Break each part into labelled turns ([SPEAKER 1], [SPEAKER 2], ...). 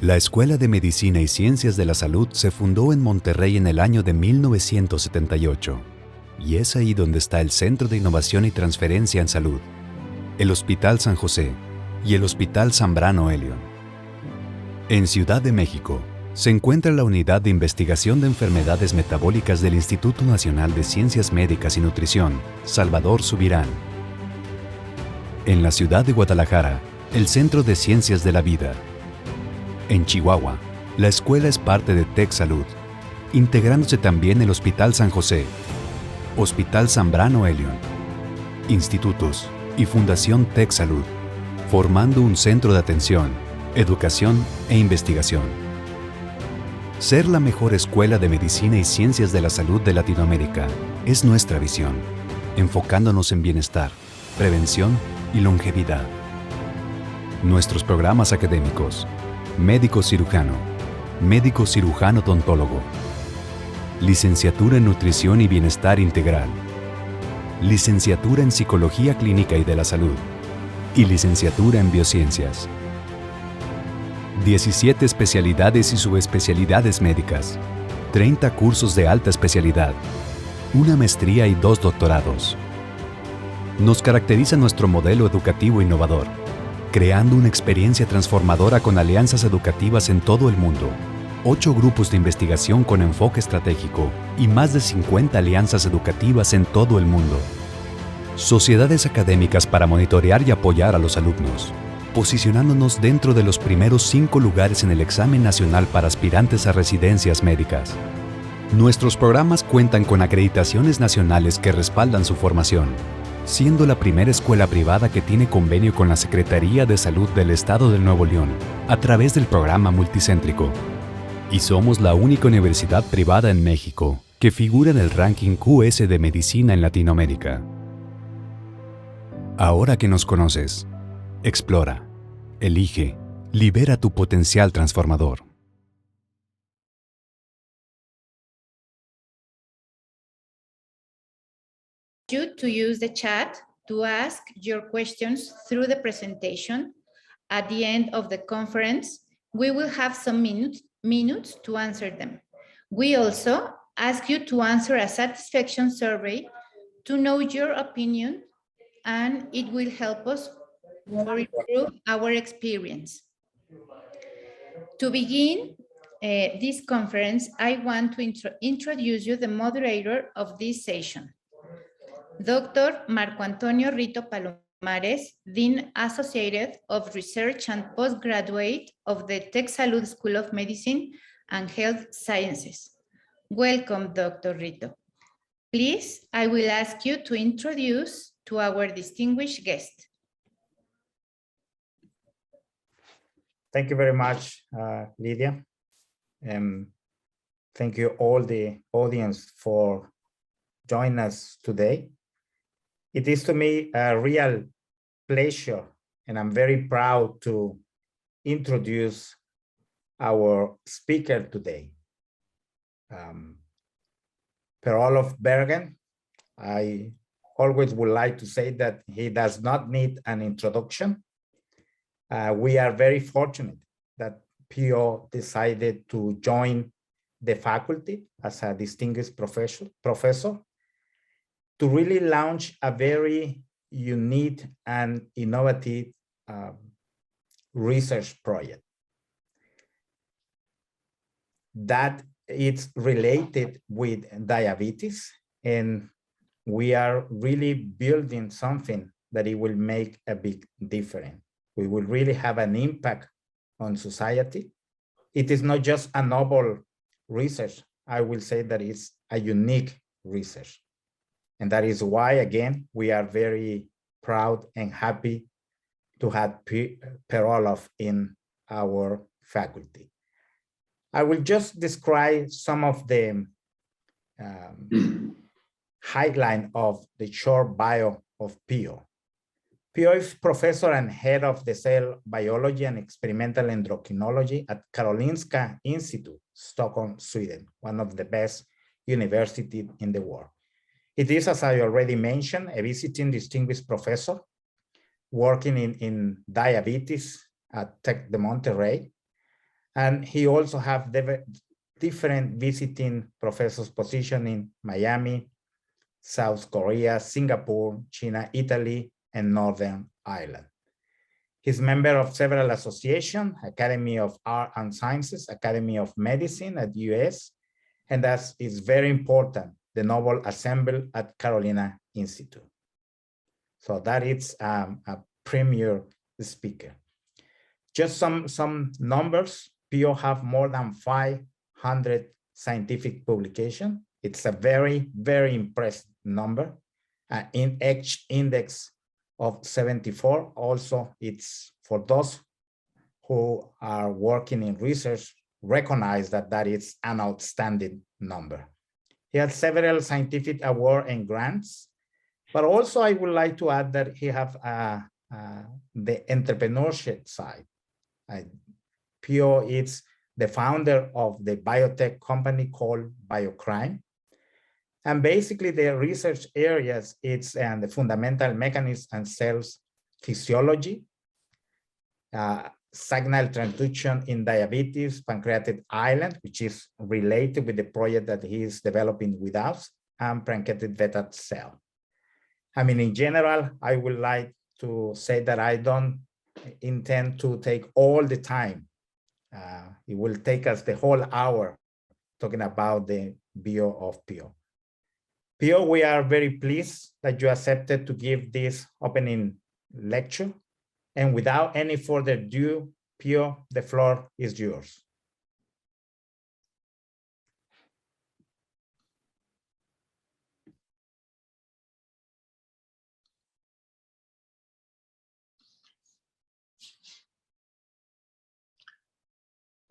[SPEAKER 1] La Escuela de Medicina y Ciencias de la Salud se fundó en Monterrey en el año de 1978, y es ahí donde está el Centro de Innovación y Transferencia en Salud, el Hospital San José y el Hospital Zambrano Elion. En Ciudad de México se encuentra la Unidad de Investigación de Enfermedades Metabólicas del Instituto Nacional de Ciencias Médicas y Nutrición, Salvador Subirán. En la ciudad de Guadalajara, el Centro de Ciencias de la Vida. En Chihuahua, la escuela es parte de Tec Salud, integrándose también el Hospital San José, Hospital Zambrano Elion, institutos y Fundación Tec Salud, formando un centro de atención, educación e investigación. Ser la mejor escuela de medicina y ciencias de la salud de Latinoamérica es nuestra visión, enfocándonos en bienestar, prevención y longevidad. Nuestros programas académicos: médico cirujano odontólogo, licenciatura en nutrición y bienestar integral, licenciatura en psicología clínica y de la salud y licenciatura en biociencias. 17 especialidades y subespecialidades médicas, 30 cursos de alta especialidad, una maestría y 2 doctorados. Nos caracteriza nuestro modelo educativo innovador, creando una experiencia transformadora con alianzas educativas en todo el mundo, 8 grupos de investigación con enfoque estratégico y más de 50 alianzas educativas en todo el mundo. Sociedades académicas para monitorear y apoyar a los alumnos, posicionándonos dentro de los primeros 5 lugares en el examen nacional para aspirantes a residencias médicas. Nuestros programas cuentan con acreditaciones nacionales que respaldan su formación, siendo la primera escuela privada que tiene convenio con la Secretaría de Salud del Estado de Nuevo León, a través del programa multicéntrico. Y somos la única universidad privada en México que figura en el ranking QS de Medicina en Latinoamérica. Ahora que nos conoces, explora, elige, libera tu potencial transformador.
[SPEAKER 2] You to use the chat to ask your questions through the presentation. At the end of the conference, we will have some minutes to answer them. We also ask you to answer a satisfaction survey to know your opinion, and it will help us to improve our experience. To begin this conference, I want to introduce you the moderator of this session, Dr. Marco Antonio Rito Palomares, Dean Associated of Research and Postgraduate of the Tec Salud School of Medicine and Health Sciences. Welcome, Dr. Rito. Please, I will ask you to introduce to our distinguished guest.
[SPEAKER 3] Thank you very much, Lydia. Thank you all the audience for joining us today. It is to me a real pleasure, and I'm very proud to introduce our speaker today, Olof Berggren. I always would like to say that he does not need an introduction. We are very fortunate that PO decided to join the faculty as a distinguished professor to really launch a very unique and innovative research project that it's related with diabetes, and we are really building something that it will make a big difference. We will really have an impact on society. It is not just a novel research. I will say that it's a unique research. And that is why, again, we are very proud and happy to have Olof in our faculty. I will just describe some of the highlight of the short bio of PO. PO is professor and head of the cell biology and experimental endocrinology at Karolinska Institute, Stockholm, Sweden, one of the best universities in the world. It is, as I already mentioned, a visiting distinguished professor working in diabetes at Tec de Monterrey. And he also have different visiting professors position in Miami, South Korea, Singapore, China, Italy, and Northern Ireland. He's member of several associations, Academy of Art and Sciences, Academy of Medicine at US, and that is very important, the Noble Assembly at Carolina Institute. So that is a premier speaker. Just some numbers. Pio have more than 500 scientific publications. It's a very, very impressive number. In H index of 74. Also, it's for those who are working in research, recognize that that is an outstanding number. He has several scientific awards and grants, but also I would like to add that he have the entrepreneurship side. Pio is the founder of the biotech company called Biocrime. And basically the research areas, it's the fundamental mechanisms and cells physiology, signal transduction in diabetes, pancreatic island, which is related with the project that he is developing with us, and pancreatic beta cell. I mean, in general, I would like to say that I don't intend to take all the time. It will take us the whole hour talking about the bio of Pio. Pio, we are very pleased that you accepted to give this opening lecture. And without any further ado, Pio, the floor is yours.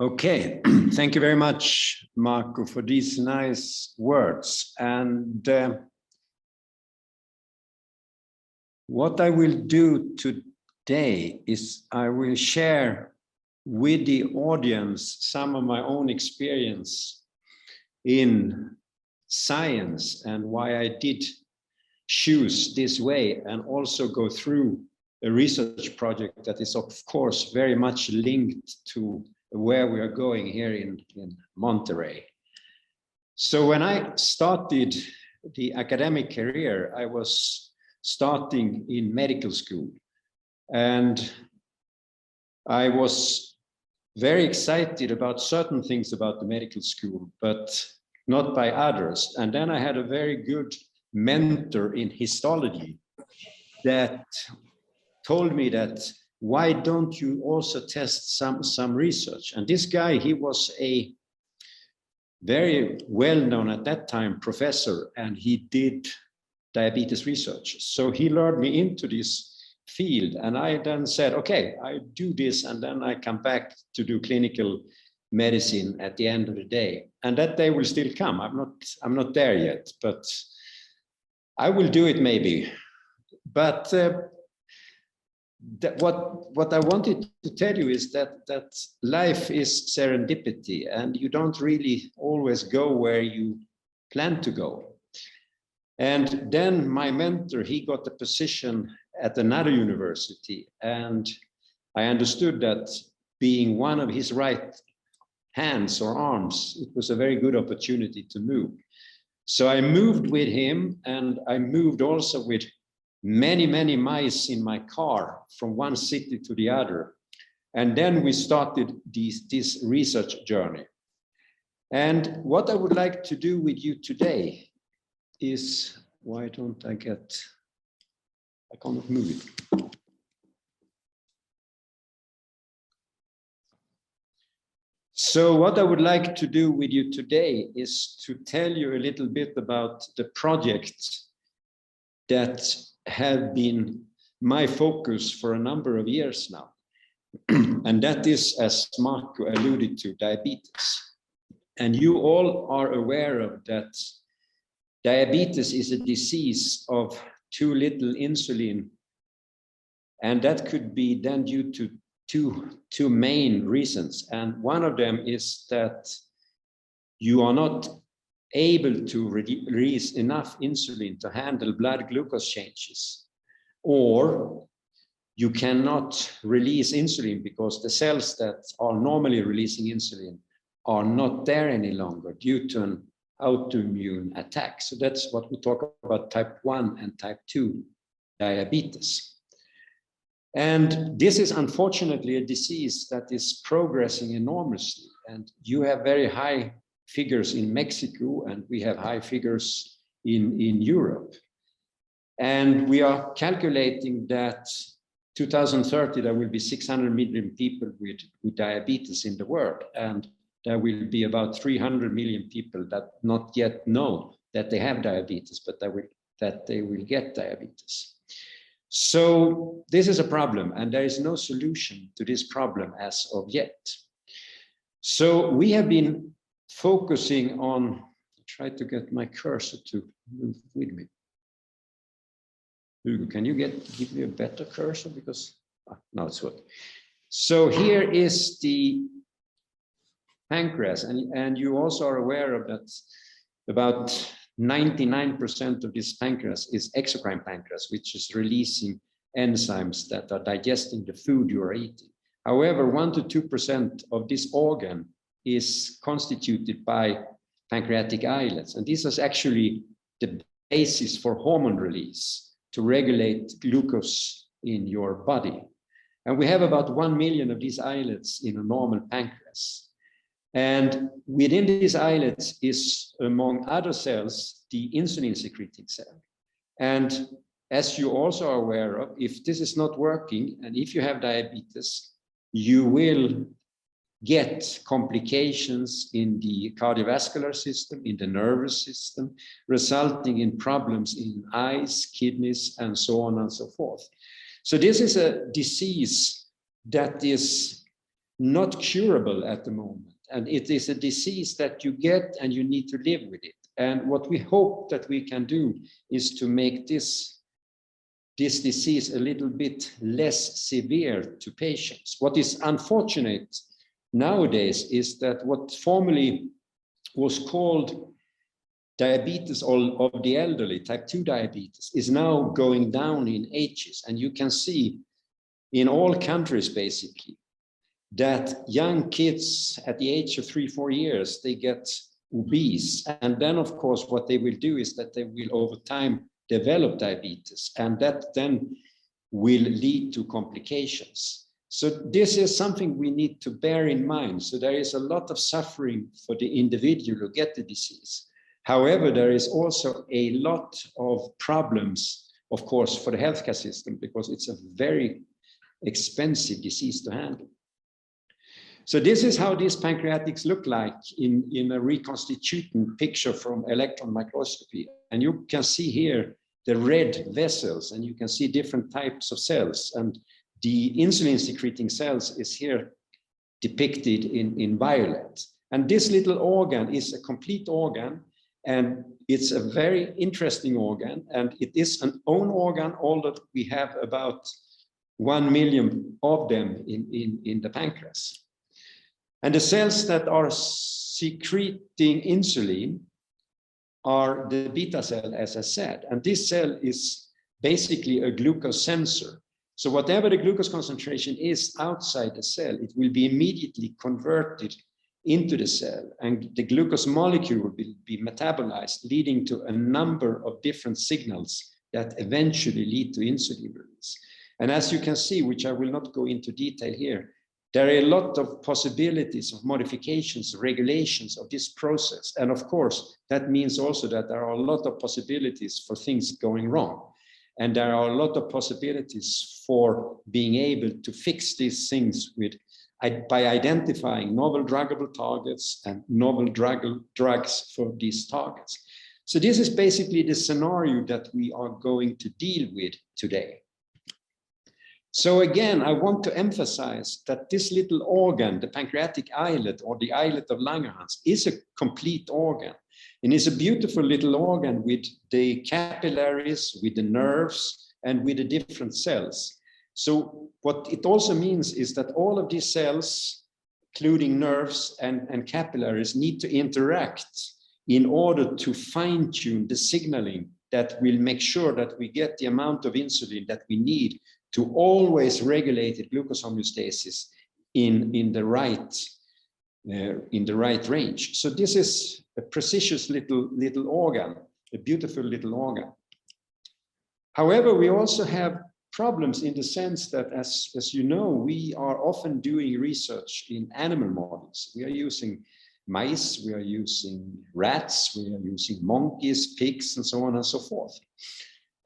[SPEAKER 4] Okay, thank you very much, Marco, for these nice words. And what I will do today is I will share with the audience some of my own experience in science and why I did choose this way, and also go through a research project that is, of course, very much linked to where we are going here in Monterrey. So when I started the academic career, I was starting in medical school, and I was very excited about certain things about the medical school, but not by others. And then I had a very good mentor in histology that told me that, why don't you also test some research? And this guy, he was a very well-known at that time professor, and he did diabetes research. So he lured me into this field, and I then said, okay, I do this, and then I come back to do clinical medicine at the end of the day. And that day will still come. I'm not there yet, but I will do it maybe. But what I wanted to tell you is that life is serendipity, and you don't really always go where you plan to go. And then my mentor, he got a position at another university, and I understood that being one of his right hands or arms, it was a very good opportunity to move. So I moved with him, and I moved also with many miles in my car from one city to the other. And then we started this research journey. And what I would like to do with you today is, why don't I cannot move it. So what I would like to do with you today is to tell you a little bit about the projects that have been my focus for a number of years now. And that is, as Marco alluded to, diabetes. And you all are aware of that diabetes is a disease of too little insulin. And that could be then due to two main reasons. And one of them is that you are not able to release enough insulin to handle blood glucose changes, or you cannot release insulin because the cells that are normally releasing insulin are not there any longer due to an autoimmune attack. So that's what we talk about type 1 and type 2 diabetes. And this is unfortunately a disease that is progressing enormously. And you have very high figures in Mexico, and we have high figures in Europe. And we are calculating that 2030, there will be 600 million people with diabetes in the world. And there will be about 300 million people that not yet know that they have diabetes, but that they will get diabetes. So this is a problem, and there is no solution to this problem as of yet. So we have been focusing on, try to get my cursor to move with me. Hugo, can you give me a better cursor? Because now it's working. So here is the pancreas, and you also are aware of that about 99% of this pancreas is exocrine pancreas, which is releasing enzymes that are digesting the food you are eating. However, 1 to 2% of this organ is constituted by pancreatic islets, and this is actually the basis for hormone release to regulate glucose in your body. And we have about 1 million of these islets in a normal pancreas. And within these islets is, among other cells, the insulin secreting cell. And as you also are aware of, if this is not working, and if you have diabetes, you will get complications in the cardiovascular system, in the nervous system, resulting in problems in eyes, kidneys, and so on and so forth. So this is a disease that is not curable at the moment. And it is a disease that you get and you need to live with it. And what we hope that we can do is to make this disease a little bit less severe to patients. What is unfortunate nowadays is that what formerly was called diabetes of the elderly, type 2 diabetes, is now going down in ages. And you can see in all countries, basically, that young kids at the age of 3-4 years, they get obese. And then, of course, what they will do is that they will, over time, develop diabetes. And that then will lead to complications. So this is something we need to bear in mind. So there is a lot of suffering for the individual who get the disease. However, there is also a lot of problems, of course, for the healthcare system, because it's a very expensive disease to handle. So this is how these pancreatics look like in a reconstituting picture from electron microscopy. And you can see here the red vessels, and you can see different types of cells. And the insulin secreting cells is here depicted in violet. And this little organ is a complete organ, and it's a very interesting organ, and it is an own organ, although we have about 1 million of them in the pancreas. And the cells that are secreting insulin are the beta cell, as I said. And this cell is basically a glucose sensor. So whatever the glucose concentration is outside the cell, it will be immediately converted into the cell. And the glucose molecule will be metabolized, leading to a number of different signals that eventually lead to insulin release. And as you can see, which I will not go into detail here, there are a lot of possibilities of modifications, regulations of this process. And of course, that means also that there are a lot of possibilities for things going wrong. And there are a lot of possibilities for being able to fix these things by identifying novel druggable targets and novel drugs for these targets. So this is basically the scenario that we are going to deal with today. So again, I want to emphasize that this little organ, the pancreatic islet or the islet of Langerhans, is a complete organ. And it's a beautiful little organ with the capillaries, with the nerves, and with the different cells. So what it also means is that all of these cells, including nerves and capillaries, need to interact in order to fine-tune the signaling that will make sure that we get the amount of insulin that we need to always regulate glucose homeostasis in the right range. So this is a precious little organ, a beautiful little organ. However, we also have problems in the sense that, as you know, we are often doing research in animal models. We are using mice, we are using rats, we are using monkeys, pigs, and so on and so forth.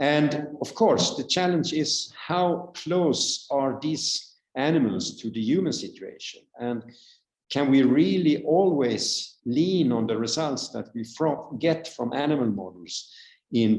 [SPEAKER 4] And of course, the challenge is how close are these animals to the human situation? And can we really always lean on the results that we get from animal models in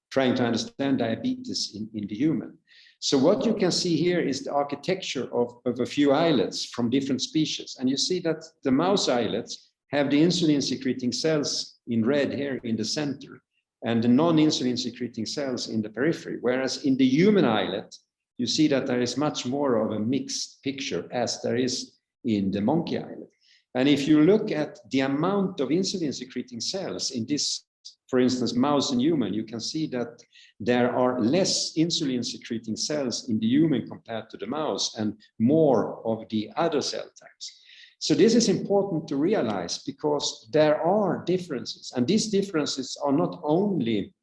[SPEAKER 4] trying to understand diabetes in the human? So what you can see here is the architecture of a few islets from different species. And you see that the mouse islets have the insulin secreting cells in red here in the center, and the non-insulin secreting cells in the periphery. Whereas in the human islet, you see that there is much more of a mixed picture as there is in the monkey islet. And if you look at the amount of insulin secreting cells in this, for instance, mouse and human, you can see that there are less insulin secreting cells in the human compared to the mouse and more of the other cell types. So this is important to realize because there are differences, and these differences are not only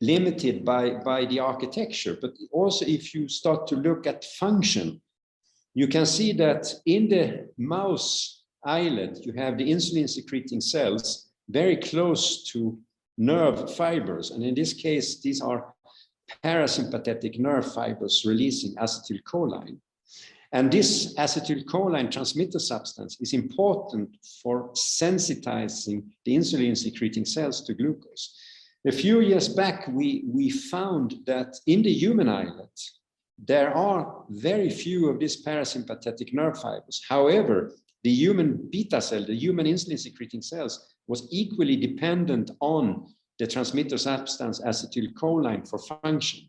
[SPEAKER 4] limited by the architecture, but also if you start to look at function, you can see that in the mouse islet, you have the insulin secreting cells very close to nerve fibers. And in this case, these are parasympathetic nerve fibers releasing acetylcholine. And this acetylcholine transmitter substance is important for sensitizing the insulin secreting cells to glucose. A few years back, we found that in the human islet, there are very few of these parasympathetic nerve fibers. However, the human beta cell, the human insulin secreting cells, was equally dependent on the transmitter substance acetylcholine for function.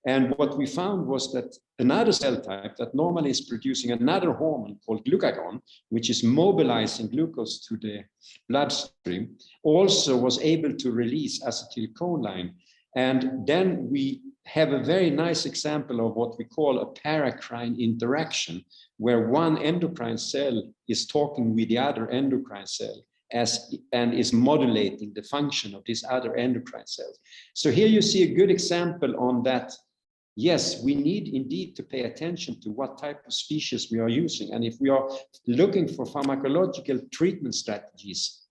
[SPEAKER 4] And what we found was that another cell type that normally is producing another hormone called glucagon, which is mobilizing glucose to the bloodstream, also was able to release acetylcholine. And then we have a very nice example of what we call a paracrine interaction, where one endocrine cell is talking with the other endocrine cell and is modulating the function of this other endocrine cell. So here you see a good example on that. Yes, we need indeed to pay attention to what type of species we are using. And if we are looking for pharmacological treatment strategies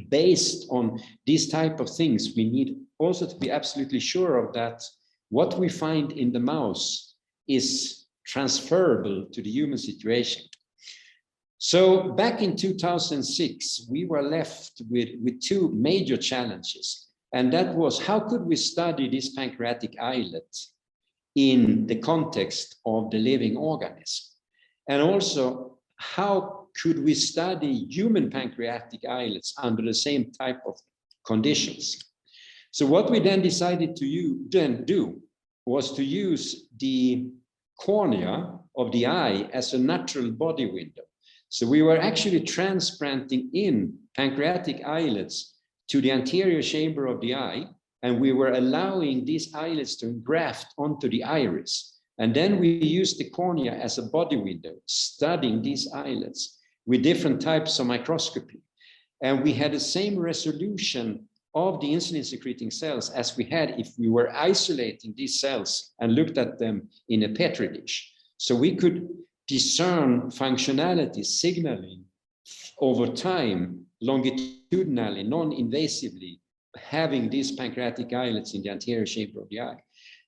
[SPEAKER 4] based on these type of things, we need also to be absolutely sure of that what we find in the mouse is transferable to the human situation. So back in 2006, we were left with two major challenges. And that was, how could we study this pancreatic islet in the context of the living organism? And also, how could we study human pancreatic islets under the same type of conditions? So what we then decided to do was to use the cornea of the eye as a natural body window. So we were actually transplanting in pancreatic islets to the anterior chamber of the eye, and we were allowing these islets to graft onto the iris. And then we used the cornea as a body window, studying these islets with different types of microscopy. And we had the same resolution of the insulin secreting cells as we had if we were isolating these cells and looked at them in a petri dish. So we could discern functionality, signaling over time, longitudinally, non-invasively, having these pancreatic islets in the anterior chamber of the eye.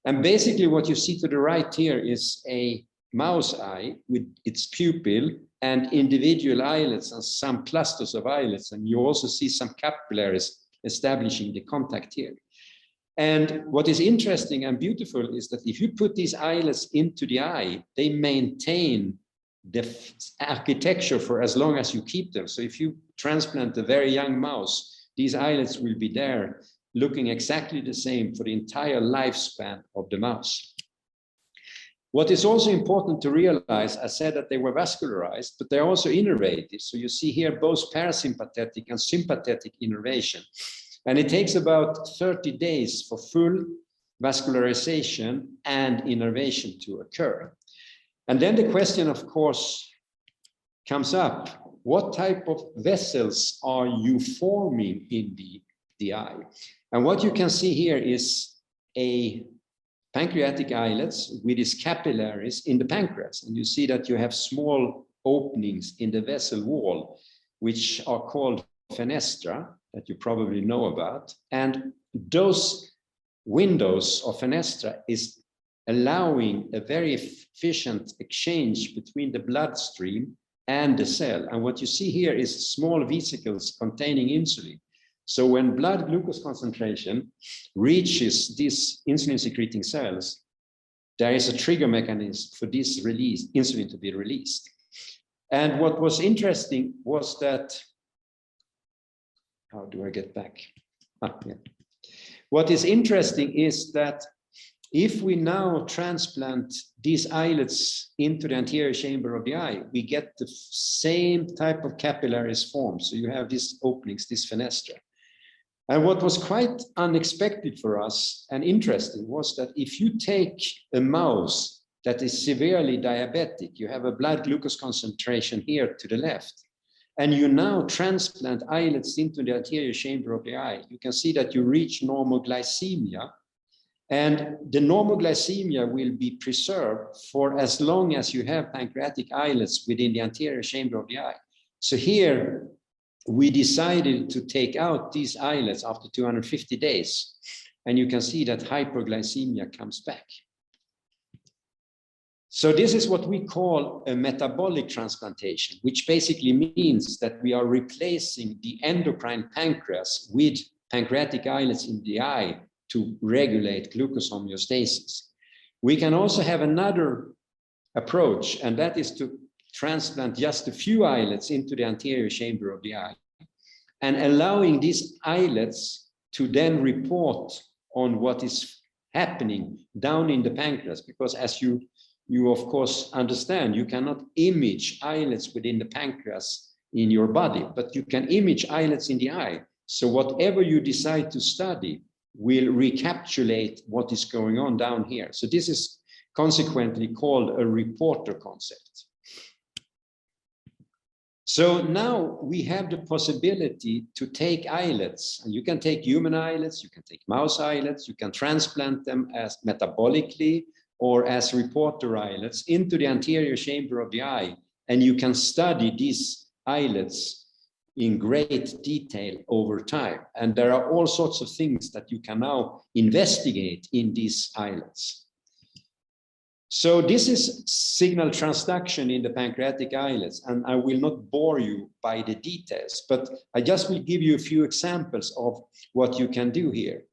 [SPEAKER 4] And basically what you see to the right here is a mouse eye with its pupil and individual islets and some clusters of islets. And you also see some capillaries establishing the contact here. And what is interesting and beautiful is that if you put these islets into the eye, they maintain the architecture for as long as you keep them. So if you transplant a very young mouse, these islets will be there looking exactly the same for the entire lifespan of the mouse. What is also important to realize, I said that they were vascularized, but they're also innervated. So you see here both parasympathetic and sympathetic innervation. And it takes about 30 days for full vascularization and innervation to occur. And then the question, of course, comes up, what type of vessels are you forming in the eye? And what you can see here is a pancreatic islets with its capillaries in the pancreas. And you see that you have small openings in the vessel wall, which are called fenestra, that you probably know about. And those windows of fenestra is allowing a very efficient exchange between the bloodstream and the cell. And what you see here is small vesicles containing insulin. So when blood glucose concentration reaches these insulin secreting cells, there is a trigger mechanism for this insulin to be released. And what was interesting was that, how do I get back? Yeah. What is interesting is that if we now transplant these islets into the anterior chamber of the eye, we get the same type of capillaries formed. So you have these openings, this fenestra. And what was quite unexpected for us and interesting was that if you take a mouse that is severely diabetic, you have a blood glucose concentration here to the left, and you now transplant islets into the anterior chamber of the eye, you can see that you reach normal glycemia. And the normal glycemia will be preserved for as long as you have pancreatic islets within the anterior chamber of the eye. So here we decided to take out these islets after 250 days. And you can see that hyperglycemia comes back. So this is what we call a metabolic transplantation, which basically means that we are replacing the endocrine pancreas with pancreatic islets in the eye to regulate glucose homeostasis. We can also have another approach, and that is to transplant just a few islets into the anterior chamber of the eye and allowing these islets to then report on what is happening down in the pancreas, because as you of course understand, you cannot image islets within the pancreas in your body, but you can image islets in the eye. So whatever you decide to study will recapitulate what is going on down here. So this is consequently called a reporter concept. So now we have the possibility to take islets, and you can take human islets, you can take mouse islets, you can transplant them as metabolically or as reporter islets into the anterior chamber of the eye, and you can study these islets in great detail over time. And there are all sorts of things that you can now investigate in these islets. So this is signal transduction in the pancreatic islets, and I will not bore you by the details, but I just will give you a few examples of what you can do here.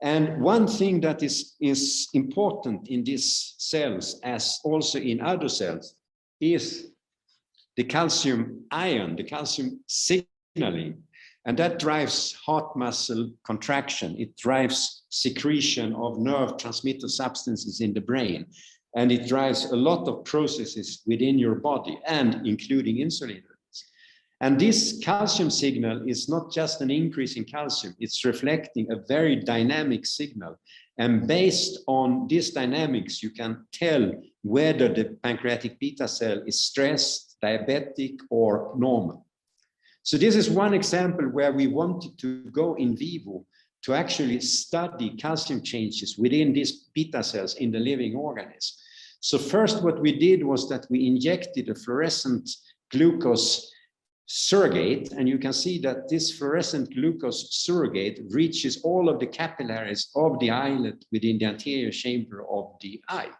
[SPEAKER 4] And one thing that is important in these cells, as also in other cells, is the calcium ion, the calcium signaling, and that drives heart muscle contraction. It drives secretion of nerve transmitter substances in the brain, and it drives a lot of processes within your body, and including insulin. And this calcium signal is not just an increase in calcium, it's reflecting a very dynamic signal. And based on this dynamics, you can tell whether the pancreatic beta cell is stressed, diabetic, or normal. So this is one example where we wanted to go in vivo to actually study calcium changes within these beta cells in the living organism. So first what we did was that we injected a fluorescent glucose surrogate, and you can see that this fluorescent glucose surrogate reaches all of the capillaries of the islet within the anterior chamber of the eye.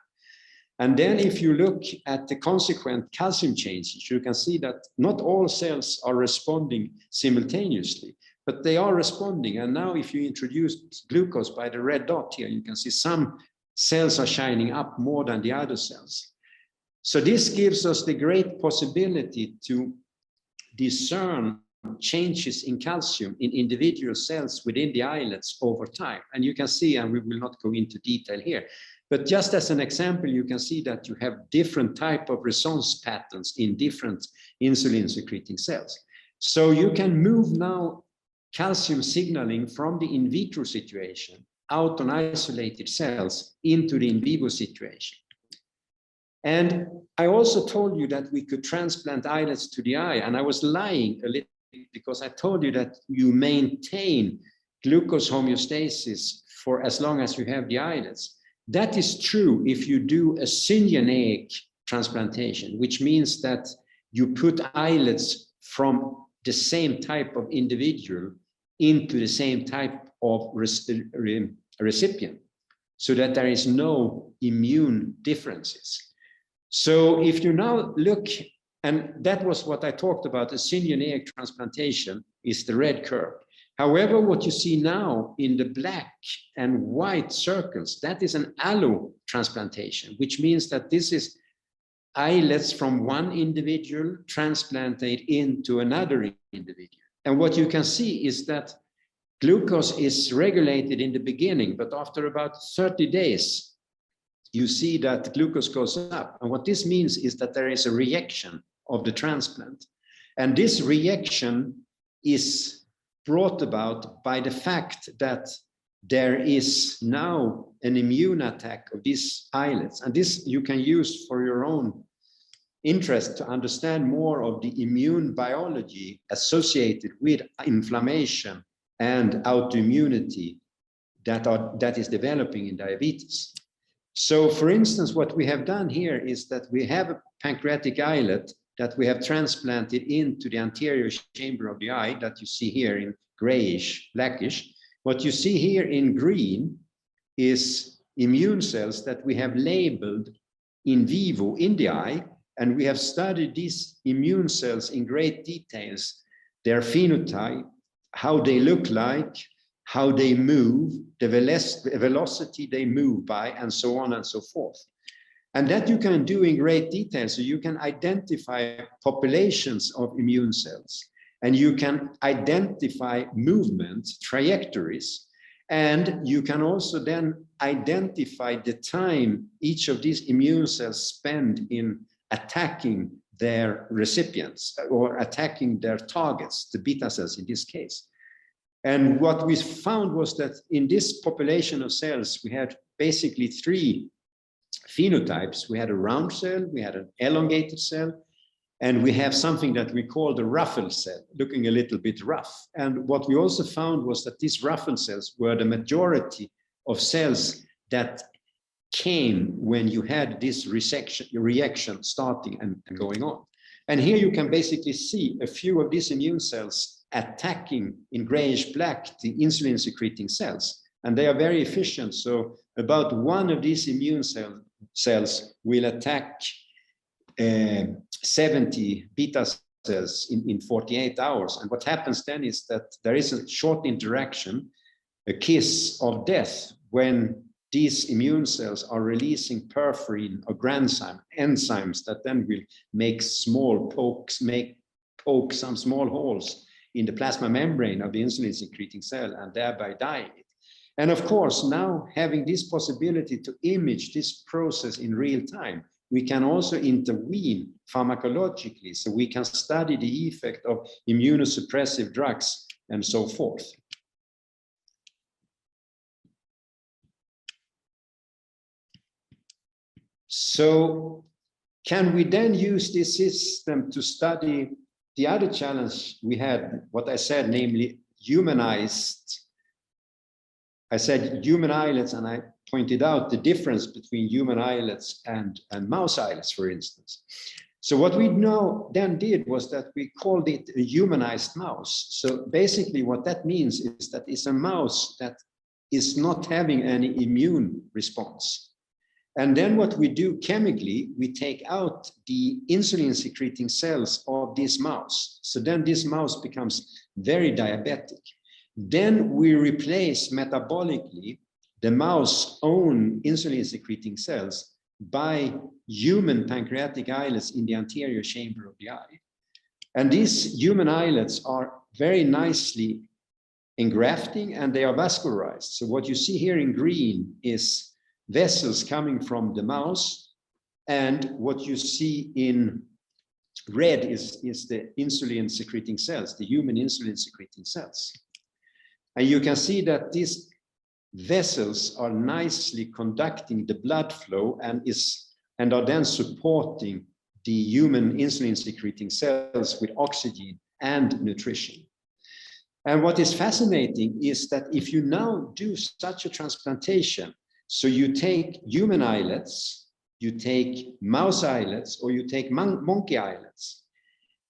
[SPEAKER 4] And then if you look at the consequent calcium changes, you can see that not all cells are responding simultaneously, but they are responding. And now if you introduce glucose by the red dot here, you can see some cells are shining up more than the other cells. So this gives us the great possibility to discern changes in calcium in individual cells within the islets over time. And you can see, and we will not go into detail here, but just as an example, you can see that you have different type of response patterns in different insulin secreting cells. So you can move now calcium signaling from the in vitro situation out on isolated cells into the in vivo situation. And I also told you that we could transplant islets to the eye, and I was lying a little bit because I told you that you maintain glucose homeostasis for as long as you have the islets. That is true if you do a syngeneic transplantation, which means that you put islets from the same type of individual into the same type of recipient, so that there is no immune differences. So if you now look, and that was what I talked about, a syngeneic transplantation is the red curve. However, what you see now in the black and white circles, that is an allo transplantation, which means that this is islets from one individual transplanted into another individual. And what you can see is that glucose is regulated in the beginning, but after about 30 days, you see that glucose goes up. And what this means is that there is a reaction of the transplant. And this reaction is brought about by the fact that there is now an immune attack of these islets. And this you can use for your own interest to understand more of the immune biology associated with inflammation and autoimmunity that is developing in diabetes. So for instance, what we have done here is that we have a pancreatic islet that we have transplanted into the anterior chamber of the eye that you see here in grayish, blackish. What you see here in green is immune cells that we have labeled in vivo in the eye, and we have studied these immune cells in great details, their phenotype, how they look like, how they move, the velocity they move by, and so on and so forth. And that you can do in great detail. So you can identify populations of immune cells, and you can identify movement trajectories, and you can also then identify the time each of these immune cells spend in attacking their recipients or attacking their targets, the beta cells in this case. And what we found was that in this population of cells, we had basically three phenotypes. We had a round cell, we had an elongated cell, and we have something that we call the ruffled cell, looking a little bit rough. And what we also found was that these ruffled cells were the majority of cells that came when you had this reaction starting and going on. And here you can basically see a few of these immune cells attacking in grayish black the insulin secreting cells, and they are very efficient. So about one of these immune cells will attack 70 beta cells in 48 hours. And what happens then is that there is a short interaction, a kiss of death, when these immune cells are releasing perforin or granzyme enzymes that then will make small poke some small holes in the plasma membrane of the insulin secreting cell and thereby dying it. And of course, now having this possibility to image this process in real time, we can also intervene pharmacologically, so we can study the effect of immunosuppressive drugs and so forth. So can we then use this system to study the other challenge we had, what I said, namely humanized? I said human islets, and I pointed out the difference between human islets and mouse islets, for instance. So what we now then did was that we called it a humanized mouse. So basically what that means is that it's a mouse that is not having any immune response. And then what we do chemically, we take out the insulin secreting cells of this mouse. So then this mouse becomes very diabetic. Then we replace metabolically the mouse's own insulin secreting cells by human pancreatic islets in the anterior chamber of the eye. And these human islets are very nicely engrafting, and they are vascularized. So what you see here in green is vessels coming from the mouse, and what you see in red is the insulin secreting cells, the human insulin secreting cells. And you can see that this vessels are nicely conducting the blood flow and are then supporting the human insulin secreting cells with oxygen and nutrition. And what is fascinating is that if you now do such a transplantation, so you take human islets, you take mouse islets, or you take monkey islets,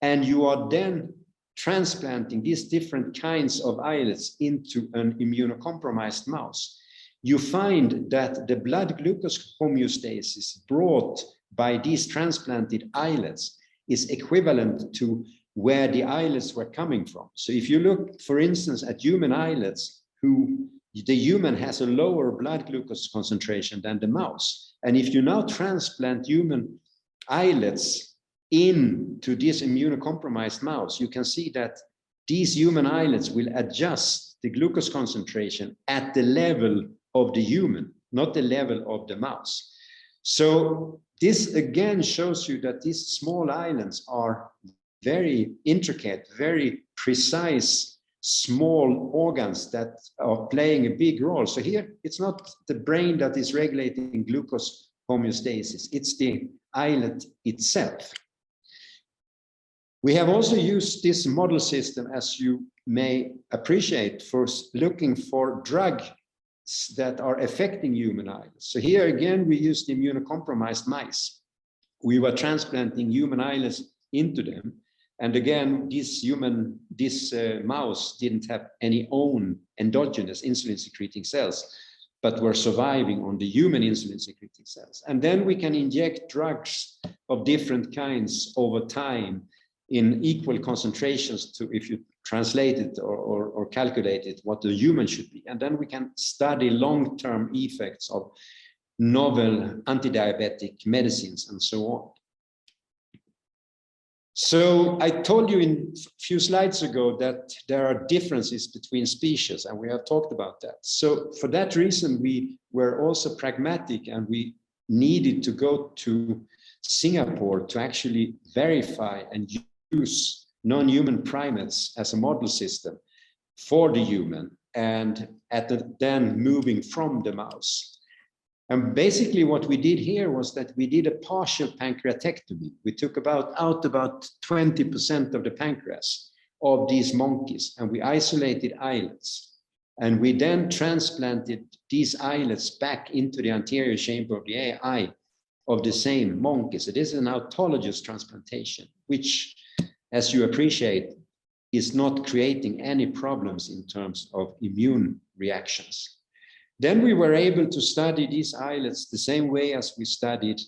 [SPEAKER 4] and you are then transplanting these different kinds of islets into an immunocompromised mouse, you find that the blood glucose homeostasis brought by these transplanted islets is equivalent to where the islets were coming from. So if you look, for instance, at human islets, the human has a lower blood glucose concentration than the mouse. And if you now transplant human islets into this immunocompromised mouse, you can see that these human islets will adjust the glucose concentration at the level of the human, not the level of the mouse. So this again shows you that these small islands are very intricate, very precise, small organs that are playing a big role. So here, it's not the brain that is regulating glucose homeostasis, it's the islet itself. We have also used this model system, as you may appreciate, for looking for drugs that are affecting human islets. So here again, we used immunocompromised mice. We were transplanting human islets into them. And again, this mouse didn't have any own endogenous insulin secreting cells, but were surviving on the human insulin secreting cells. And then we can inject drugs of different kinds over time in equal concentrations to, if you translate it or calculate it, what the human should be. And then we can study long-term effects of novel anti-diabetic medicines and so on. So I told you in a few slides ago that there are differences between species, and we have talked about that. So for that reason, we were also pragmatic, and we needed to go to Singapore to actually verify and use non-human primates as a model system for the human, and then moving from the mouse. And basically what we did here was that we did a partial pancreatectomy. We took out about 20% of the pancreas of these monkeys, and we isolated islets. And we then transplanted these islets back into the anterior chamber of the eye of the same monkey. So this is an autologous transplantation, which, as you appreciate, is not creating any problems in terms of immune reactions. Then we were able to study these islets the same way as we studied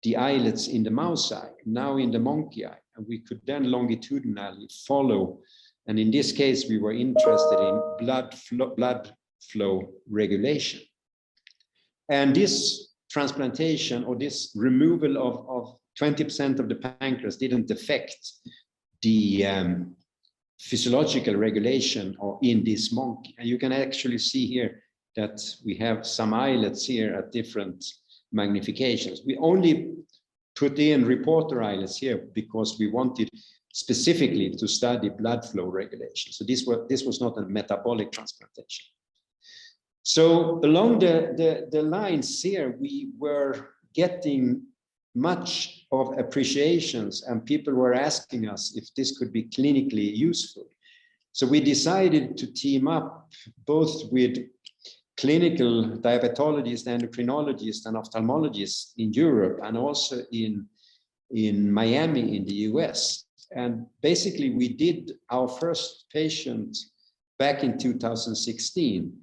[SPEAKER 4] the islets in the mouse eye, now in the monkey eye. And we could then longitudinally follow. And in this case, we were interested in blood flow regulation. And this transplantation, or this removal of 20% of the pancreas, didn't affect the physiological regulation in this monkey. And you can actually see here that we have some islets here at different magnifications. We only put in reporter islets here because we wanted specifically to study blood flow regulation. So this was not a metabolic transplantation. So along the lines here, we were getting much of appreciations, and people were asking us if this could be clinically useful. So we decided to team up both with clinical diabetologists, endocrinologists, and ophthalmologists in Europe, and also in Miami in the US. And basically we did our first patient back in 2016.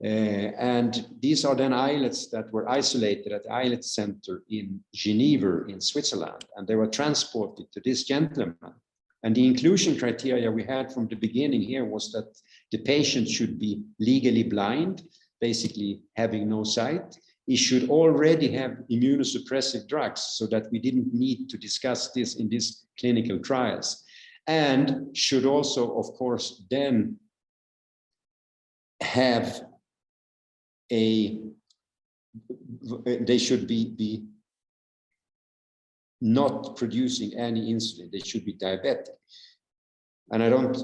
[SPEAKER 4] And these are then islets that were isolated at the islet center in Geneva in Switzerland, and they were transported to this gentleman. And the inclusion criteria we had from the beginning here was that the patient should be legally blind, basically having no sight. He should already have immunosuppressive drugs, so that we didn't need to discuss this in these clinical trials. And should also, of course, then have they should be not producing any insulin. They should be diabetic. And I don't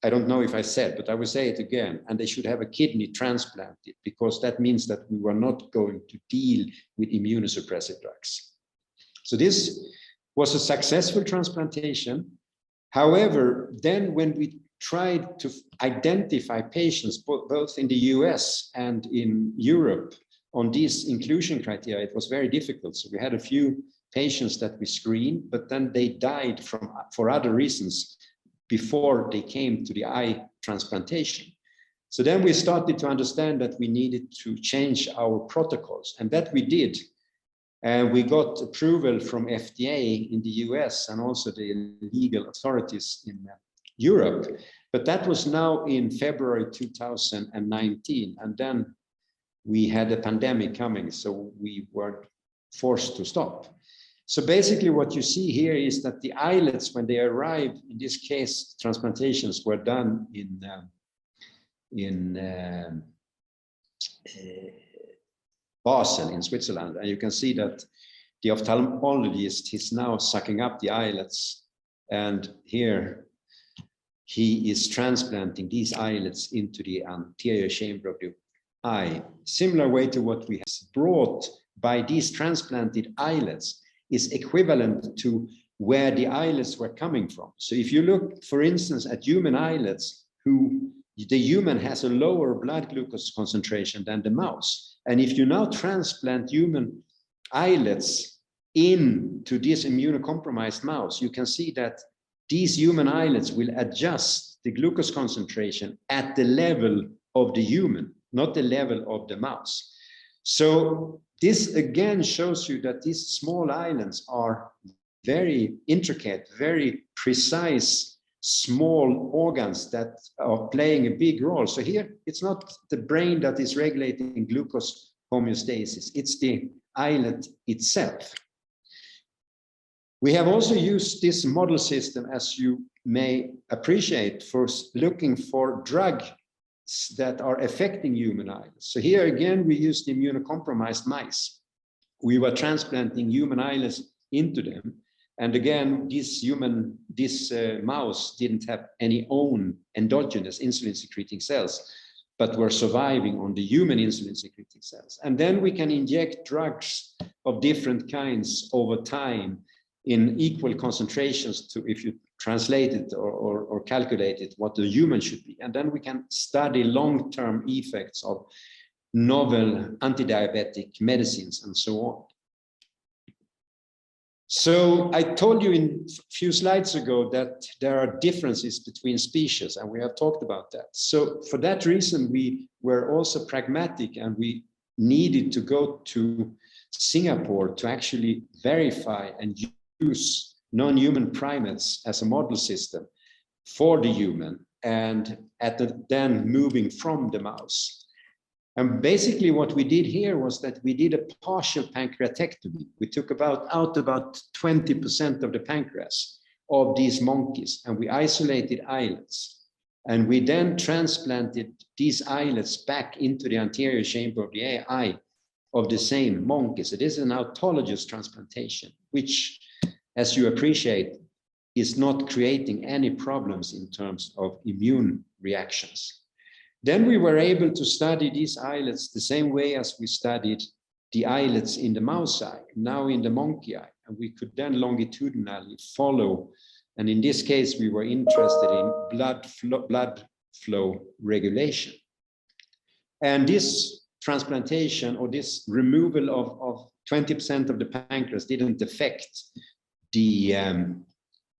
[SPEAKER 4] I don't know if I said, but I will say it again, and they should have a kidney transplanted, because that means that we were not going to deal with immunosuppressive drugs. So this was a successful transplantation. However, then when we tried to identify patients, both in the US and in Europe, on these inclusion criteria, it was very difficult. So we had a few patients that we screened, but then they died for other reasons before they came to the eye transplantation. So then we started to understand that we needed to change our protocols, and that we did. And we got approval from FDA in the US and also the legal authorities in Europe. But that was now in February 2019. And then we had a pandemic coming, so we were forced to stop. So basically what you see here is that the islets, when they arrive, in this case, transplantations were done in Basel in Switzerland. And you can see that the ophthalmologist is now sucking up the islets. And here he is transplanting these islets into the anterior chamber of the eye. Similar way to what we have brought by these transplanted islets is equivalent to where the islets were coming from. So if you look, for instance, at human islets, the human has a lower blood glucose concentration than the mouse. And if you now transplant human islets into this immunocompromised mouse, you can see that these human islets will adjust the glucose concentration at the level of the human, not the level of the mouse. So this again shows you that these small islands are very intricate, very precise, small organs that are playing a big role. So here, it's not the brain that is regulating glucose homeostasis, it's the islet itself. We have also used this model system, as you may appreciate, for looking for drugs that are affecting human islets. So here again, we used immunocompromised mice. We were transplanting human islets into them. And again, this mouse didn't have any own endogenous insulin secreting cells, but were surviving on the human insulin secreting cells. And then we can inject drugs of different kinds over time in equal concentrations to, if you translate it or calculate it, what the human should be. And then we can study long-term effects of novel anti-diabetic medicines and so on. So I told you in a few slides ago that there are differences between species, and we have talked about that. So for that reason, we were also pragmatic, and we needed to go to Singapore to actually verify and use non-human primates as a model system for the human, and then moving from the mouse. And basically what we did here was that we did a partial pancreatectomy. We took out about 20% of the pancreas of these monkeys, and we isolated islets. And we then transplanted these islets back into the anterior chamber of the eye of the same monkey. So this is an autologous transplantation, which, as you appreciate, is not creating any problems in terms of immune reactions. Then we were able to study these islets the same way as we studied the islets in the mouse eye, now in the monkey eye. And we could then longitudinally follow. And in this case, we were interested in blood flow regulation. And this transplantation, or this removal of 20% of the pancreas, didn't affect the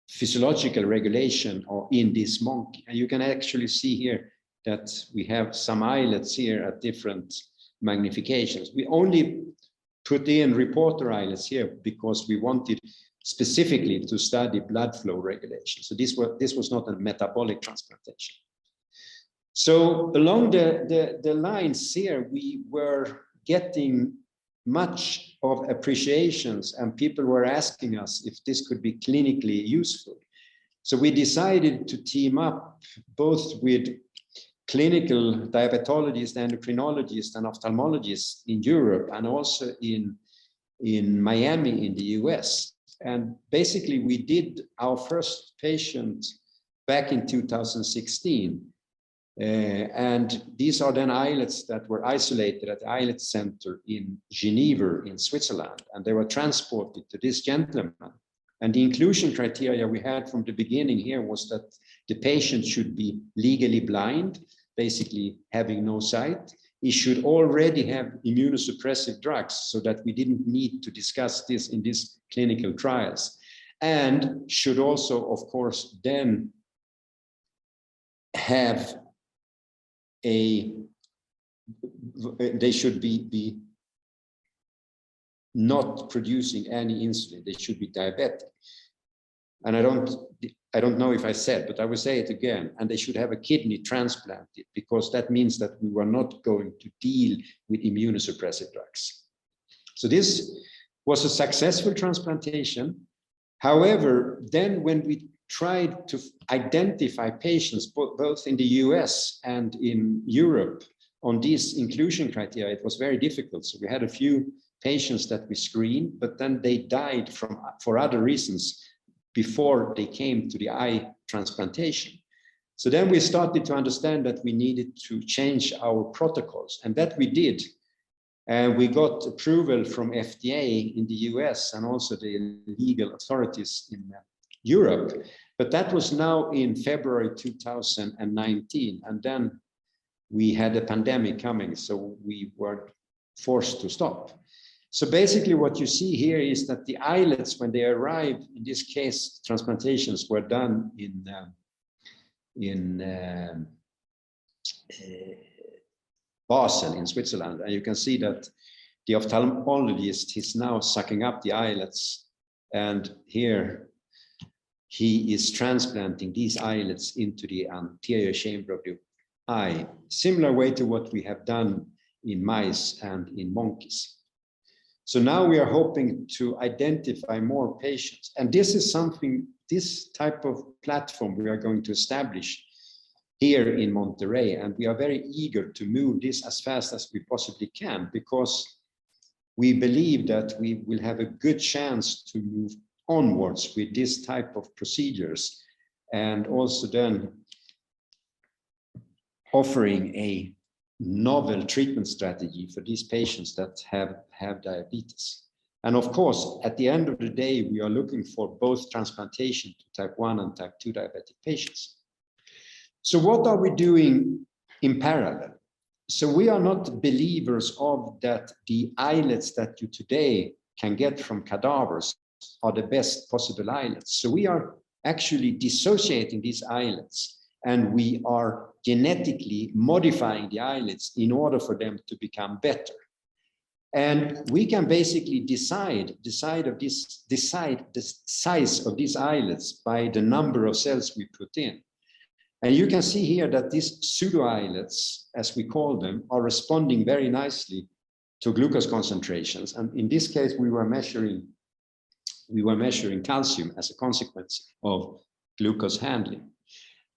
[SPEAKER 4] physiological regulation in this monkey. And you can actually see here that we have some islets here at different magnifications. We only put in reporter islets here because we wanted specifically to study blood flow regulation. So this was not a metabolic transplantation. So along the lines here, we were getting much of appreciations, and people were asking us if this could be clinically useful. So we decided to team up both with clinical diabetologists, endocrinologists, and ophthalmologists in Europe, and also in Miami in the US. And basically we did our first patient back in 2016. And these are then islets that were isolated at the islet center in Geneva in Switzerland, and they were transported to this gentleman. And the inclusion criteria we had from the beginning here was that the patient should be legally blind, basically having no sight. He should already have immunosuppressive drugs, so that we didn't need to discuss this in these clinical trials. And should also, of course, then have they should be not producing any insulin. They should be diabetic. And I don't know if I said, but I will say it again. And they should have a kidney transplanted, because that means that we were not going to deal with immunosuppressive drugs. So this was a successful transplantation. However, then when we tried to identify patients both in the US and in Europe on these inclusion criteria, it was very difficult. So we had a few patients that we screened, but then they died for other reasons before they came to the eye transplantation. So then we started to understand that we needed to change our protocols, and that we did. And we got approval from FDA in the US and also the legal authorities in Europe. But that was now in February 2019. And then we had a pandemic coming, so we were forced to stop. So basically what you see here is that the islets, when they arrived, in this case, transplantations were done in Basel in Switzerland. And you can see that the ophthalmologist is now sucking up the islets. And here he is transplanting these islets into the anterior chamber of the eye, similar way to what we have done in mice and in monkeys. So now we are hoping to identify more patients. And this is something, this type of platform we are going to establish here in Monterrey. And we are very eager to move this as fast as we possibly can, because we believe that we will have a good chance to move onwards with this type of procedures, and also then offering a novel treatment strategy for these patients that have diabetes. And of course, at the end of the day, we are looking for both transplantation to type 1 and type 2 diabetic patients. So what are we doing in parallel? So we are not believers of that the islets that you today can get from cadavers are the best possible islets. So we are actually dissociating these islets, and we are genetically modifying the islets in order for them to become better. And we can basically decide the size of these islets by the number of cells we put in. And you can see here that these pseudo islets, as we call them, are responding very nicely to glucose concentrations. And in this case, we were measuring calcium as a consequence of glucose handling.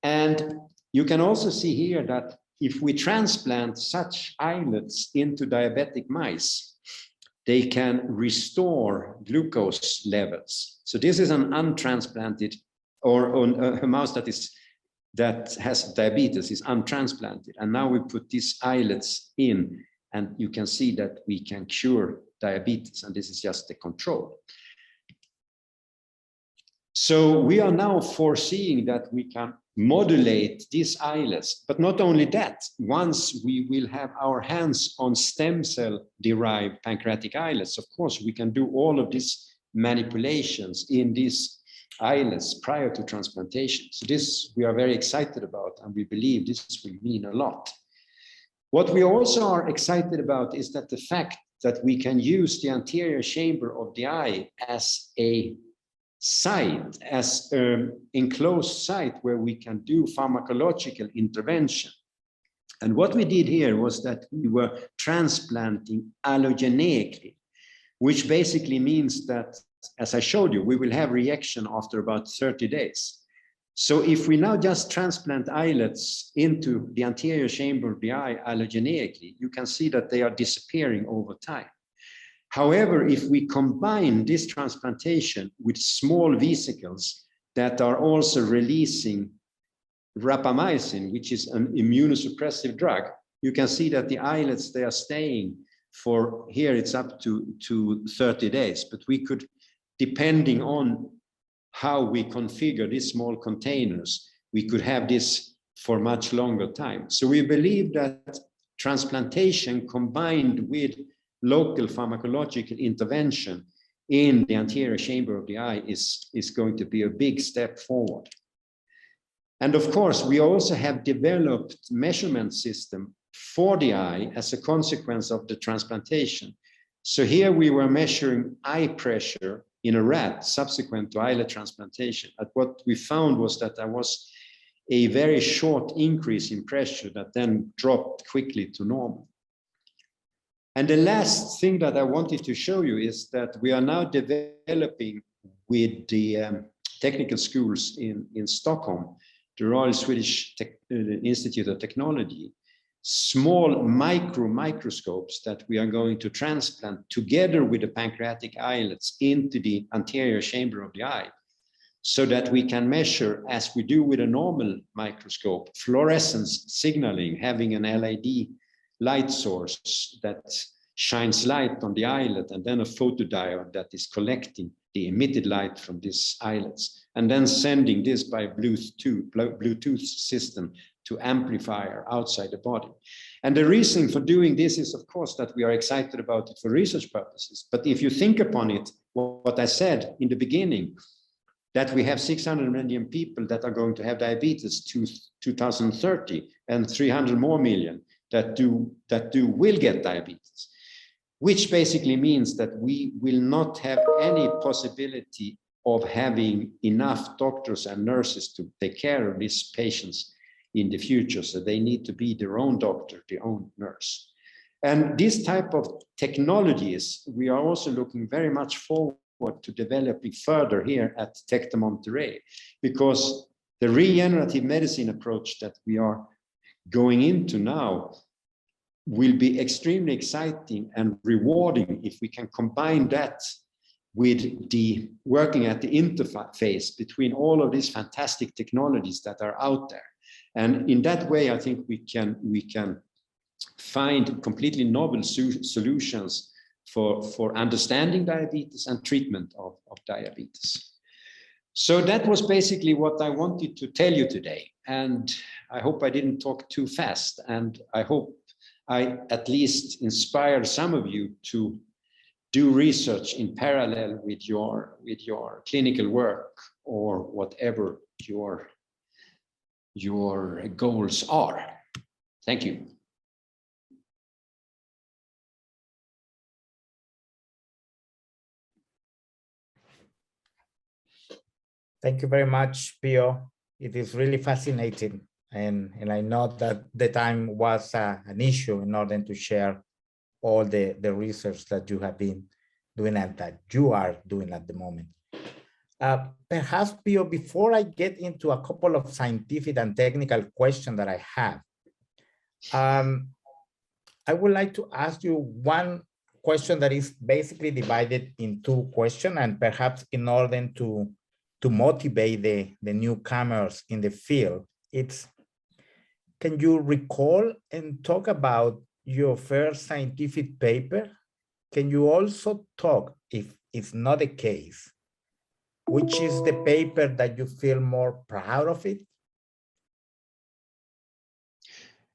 [SPEAKER 4] And you can also see here that if we transplant such islets into diabetic mice, they can restore glucose levels. So this is an untransplanted, or a mouse that has diabetes is untransplanted. And now we put these islets in, and you can see that we can cure diabetes, and this is just the control. So we are now foreseeing that we can modulate these islets, but not only that, once we will have our hands on stem cell derived pancreatic islets, of course, we can do all of these manipulations in these islets prior to transplantation. So this we are very excited about, and we believe this will mean a lot. What we also are excited about is that the fact that we can use the anterior chamber of the eye as a site, as an enclosed site where we can do pharmacological intervention. And what we did here was that we were transplanting allogeneically, which basically means that, as I showed you, we will have reaction after about 30 days. So if we now just transplant islets into the anterior chamber of the eye allogeneically, you can see that they are disappearing over time. However, if we combine this transplantation with small vesicles that are also releasing rapamycin, which is an immunosuppressive drug, you can see that the islets, they are staying for, here it's up to 30 days, but we could, depending on how we configure these small containers, we could have this for much longer time. So we believe that transplantation combined with local pharmacological intervention in the anterior chamber of the eye is going to be a big step forward. And of course, we also have developed measurement system for the eye as a consequence of the transplantation. So here we were measuring eye pressure in a rat subsequent to islet transplantation. And what we found was that there was a very short increase in pressure that then dropped quickly to normal. And the last thing that I wanted to show you is that we are now developing with the technical schools in Stockholm, the Royal Swedish Institute of Technology, small microscopes that we are going to transplant together with the pancreatic islets into the anterior chamber of the eye, so that we can measure, as we do with a normal microscope, fluorescence signaling, having an LED light source that shines light on the islet, and then a photodiode that is collecting the emitted light from these islets, and then sending this by Bluetooth system to amplifier outside the body. And the reason for doing this is, of course, that we are excited about it for research purposes. But if you think upon it, what I said in the beginning, that we have 600 million people that are going to have diabetes to 2030, and 300 more million that will get diabetes, which basically means that we will not have any possibility of having enough doctors and nurses to take care of these patients in the future. So they need to be their own doctor, their own nurse. And this type of technologies, we are also looking very much forward to developing further here at Tec de Monterrey, because the regenerative medicine approach that we are going into now will be extremely exciting and rewarding if we can combine that with the working at the interface between all of these fantastic technologies that are out there. And in that way, I think we can find completely novel solutions for understanding diabetes and treatment of diabetes. So that was basically what I wanted to tell you today. And I hope I didn't talk too fast. And I hope I at least inspired some of you to do research in parallel with your clinical work or whatever your goals are. Thank you.
[SPEAKER 3] Thank you very much, Pio. It is really fascinating. And I know that the time was an issue in order to share all the research that you have been doing and that you are doing at the moment. Perhaps, Pio, before I get into a couple of scientific and technical questions that I have, I would like to ask you one question that is basically divided in two questions, and perhaps in order to motivate the newcomers in the field, it's, can you recall and talk about your first scientific paper? Can you also talk, if it's not the case, which is the paper that you feel more proud of it?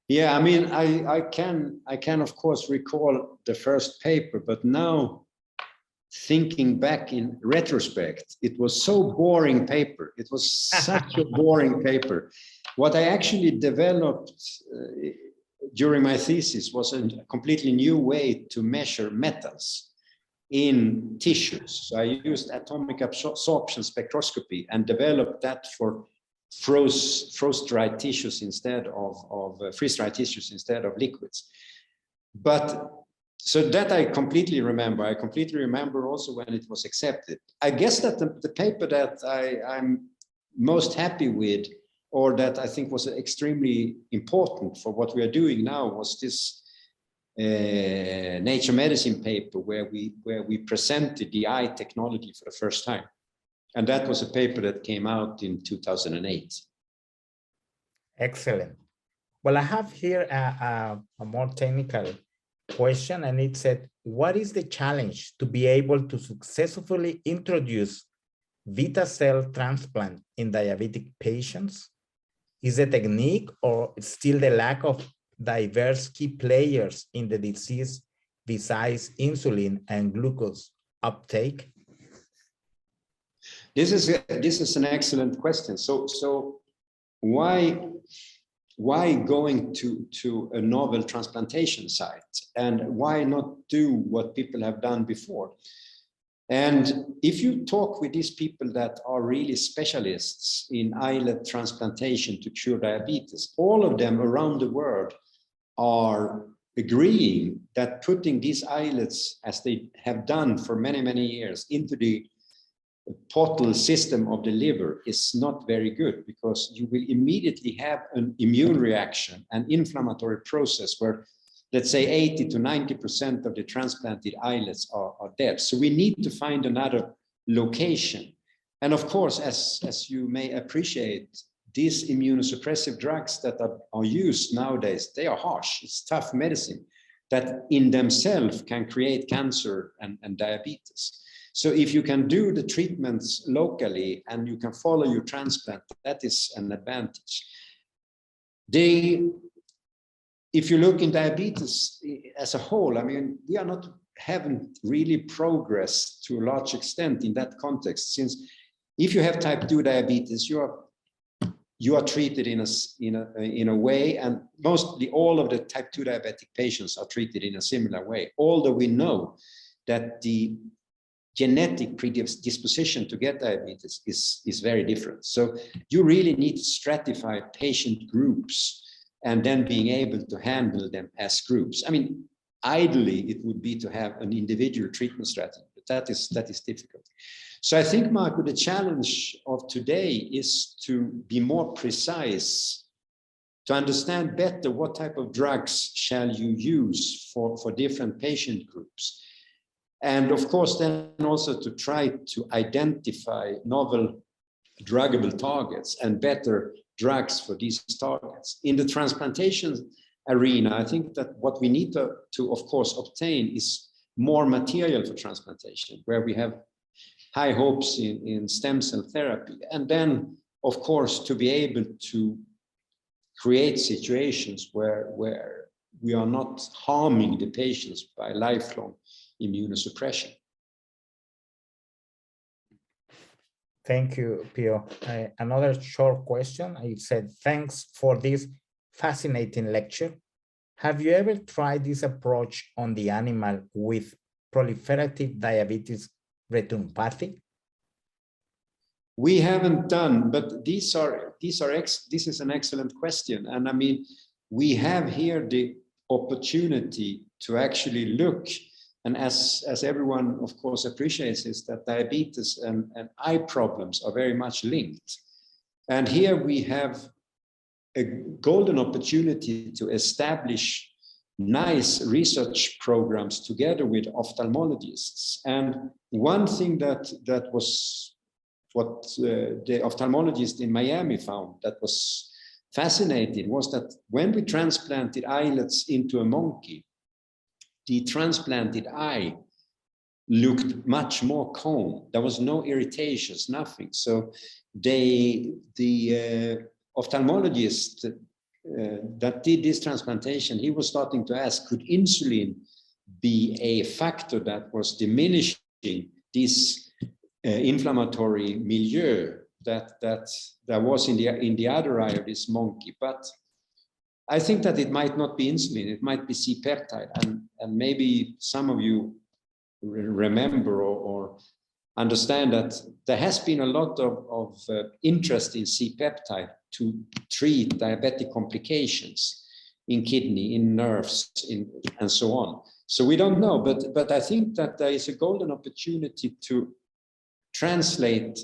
[SPEAKER 4] Yeah, I mean, I can of course recall the first paper, but now thinking back in retrospect, it was so boring paper. It was such a boring paper. What I actually developed during my thesis was a completely new way to measure metals in tissues. So I used atomic absorption spectroscopy and developed that for freeze-dried tissues instead of liquids. But so that I completely remember. I completely remember also when it was accepted. I guess that the paper that I'm most happy with, or that I think was extremely important for what we are doing now, was this Nature Medicine paper where we presented the eye technology for the first time. And that was a paper that came out in 2008.
[SPEAKER 3] Excellent. Well, I have here a more technical question, and it said, what is the challenge to be able to successfully introduce beta cell transplant in diabetic patients? Is the technique or still the lack of diverse key players in the disease besides insulin and glucose uptake?
[SPEAKER 4] This is an excellent question. So why going to a novel transplantation site, and why not do what people have done before? And if you talk with these people that are really specialists in islet transplantation to cure diabetes, all of them around the world are agreeing that putting these islets, as they have done for many, many years, into the portal system of the liver is not very good, because you will immediately have an immune reaction, an inflammatory process where, let's say, 80 to 90% of the transplanted islets are dead. So we need to find another location. And of course, as you may appreciate, these immunosuppressive drugs that are used nowadays, they are harsh. It's tough medicine that in themselves can create cancer and diabetes. So if you can do the treatments locally and you can follow your transplant, that is an advantage. If you look in diabetes as a whole, I mean, we haven't really progressed to a large extent in that context, since if you have type 2 diabetes, you are treated in a way, and mostly all of the type 2 diabetic patients are treated in a similar way, although we know that the genetic predisposition to get diabetes is very different. So you really need to stratify patient groups and then being able to handle them as groups. I mean, ideally, it would be to have an individual treatment strategy, but that is difficult. So I think, Marco, the challenge of today is to be more precise, to understand better what type of drugs shall you use for different patient groups. And of course, then also to try to identify novel druggable targets and better drugs for these targets. In the transplantation arena, I think that what we need to of course, obtain is more material for transplantation, where we have high hopes in stem cell therapy. And then, of course, to be able to create situations where we are not harming the patients by lifelong immunosuppression.
[SPEAKER 3] Thank you, Pio. Another short question. I said, thanks for this fascinating lecture. Have you ever tried this approach on the animal with proliferative diabetes retinopathy?
[SPEAKER 4] We haven't done, but this is an excellent question. And I mean, we have here the opportunity to actually look, and as everyone, of course, appreciates, is that diabetes and eye problems are very much linked. And here we have a golden opportunity to establish nice research programs together with ophthalmologists. And one thing that was what the ophthalmologist in Miami found that was fascinating was that when we transplanted islets into a monkey, the transplanted eye looked much more calm. There was no irritations, nothing. So the ophthalmologist that did this transplantation, he was starting to ask, could insulin be a factor that was diminishing this inflammatory milieu that was in the other eye of this monkey? But I think that it might not be insulin, it might be C-peptide, and maybe some of you remember or understand that there has been a lot of interest in C-peptide to treat diabetic complications in kidney, in nerves, and so on. So we don't know, but I think that there is a golden opportunity to translate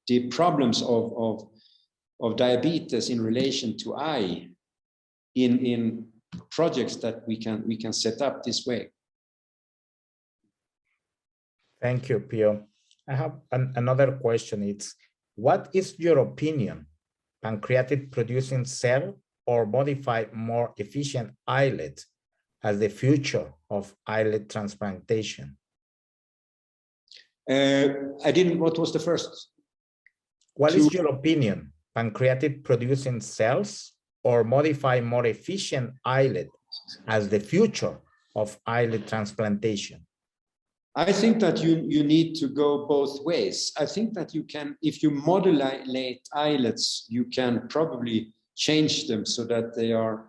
[SPEAKER 4] the problems of diabetes in relation to eye in projects that we can set up this way.
[SPEAKER 3] Thank you, Pio. I have another question. It's, what is your opinion pancreatic producing cell or modify more efficient islet as the future of islet transplantation?
[SPEAKER 4] I didn't, what was the first?
[SPEAKER 3] What is your opinion? Pancreatic producing cells or modify more efficient islet as the future of islet transplantation?
[SPEAKER 4] I think that you need to go both ways. I think that you can, if you modulate islets, you can probably change them so that they are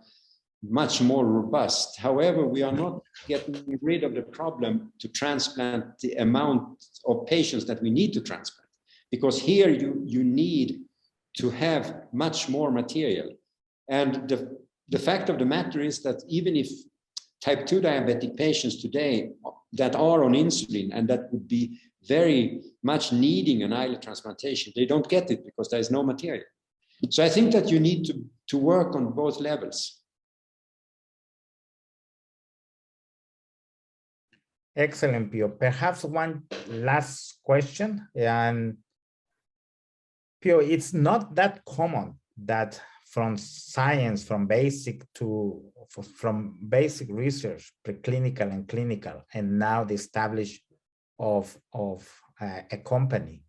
[SPEAKER 4] much more robust. However, we are not getting rid of the problem to transplant the amount of patients that we need to transplant, because here you need to have much more material. And the fact of the matter is that even if type 2 diabetic patients today that are on insulin and that would be very much needing an islet transplantation, they don't get it because there is no material. So I think that you need to work on both levels.
[SPEAKER 3] Excellent, Pio. Perhaps one last question. And Pio, it's not that common that from science, from basic research, preclinical and clinical, and now the establishment of a company.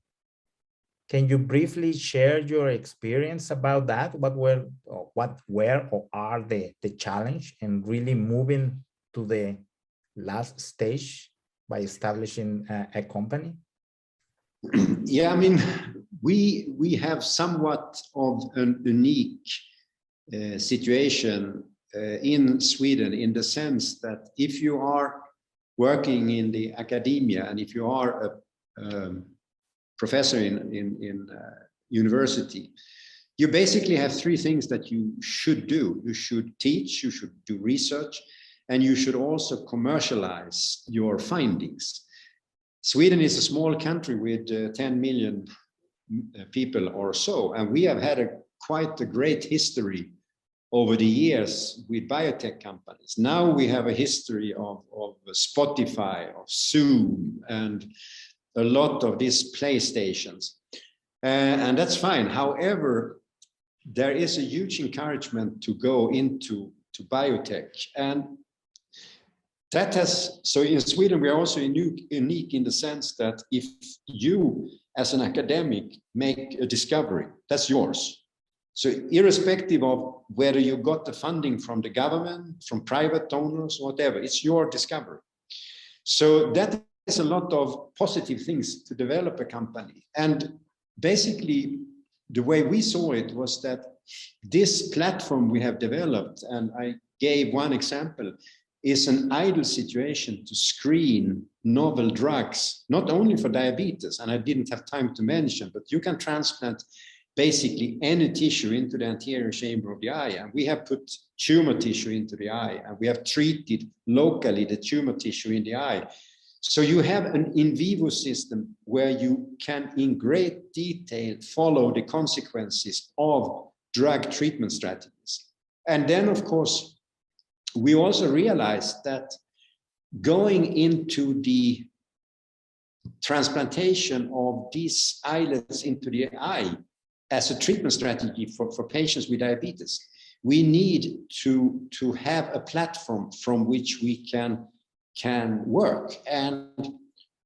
[SPEAKER 3] Can you briefly share your experience about that? What were or are the challenge in really moving to the last stage by establishing a company?
[SPEAKER 4] Yeah, I mean, we have somewhat of an unique situation in Sweden, in the sense that if you are working in the academia and if you are a professor in university, you basically have three things that you should do. You should teach, you should do research, and you should also commercialize your findings. Sweden is a small country with 10 million people or so, and we have had quite a great history over the years with biotech companies. Now we have a history of Spotify, of Zoom, and a lot of these PlayStations, and that's fine. However, there is a huge encouragement to go into biotech, and that has, so in Sweden, we are also unique in the sense that if you, as an academic, make a discovery, that's yours. So irrespective of whether you got the funding from the government, from private owners, whatever, it's your discovery. So that is a lot of positive things to develop a company. And basically, the way we saw it was that this platform we have developed, and I gave one example, is an ideal situation to screen novel drugs, not only for diabetes, and I didn't have time to mention, but you can transplant basically any tissue into the anterior chamber of the eye. And we have put tumor tissue into the eye, and we have treated locally the tumor tissue in the eye. So you have an in vivo system where you can in great detail follow the consequences of drug treatment strategies. And then, of course, we also realized that going into the transplantation of these islets into the eye as a treatment strategy for patients with diabetes, we need to have a platform from which we can work. And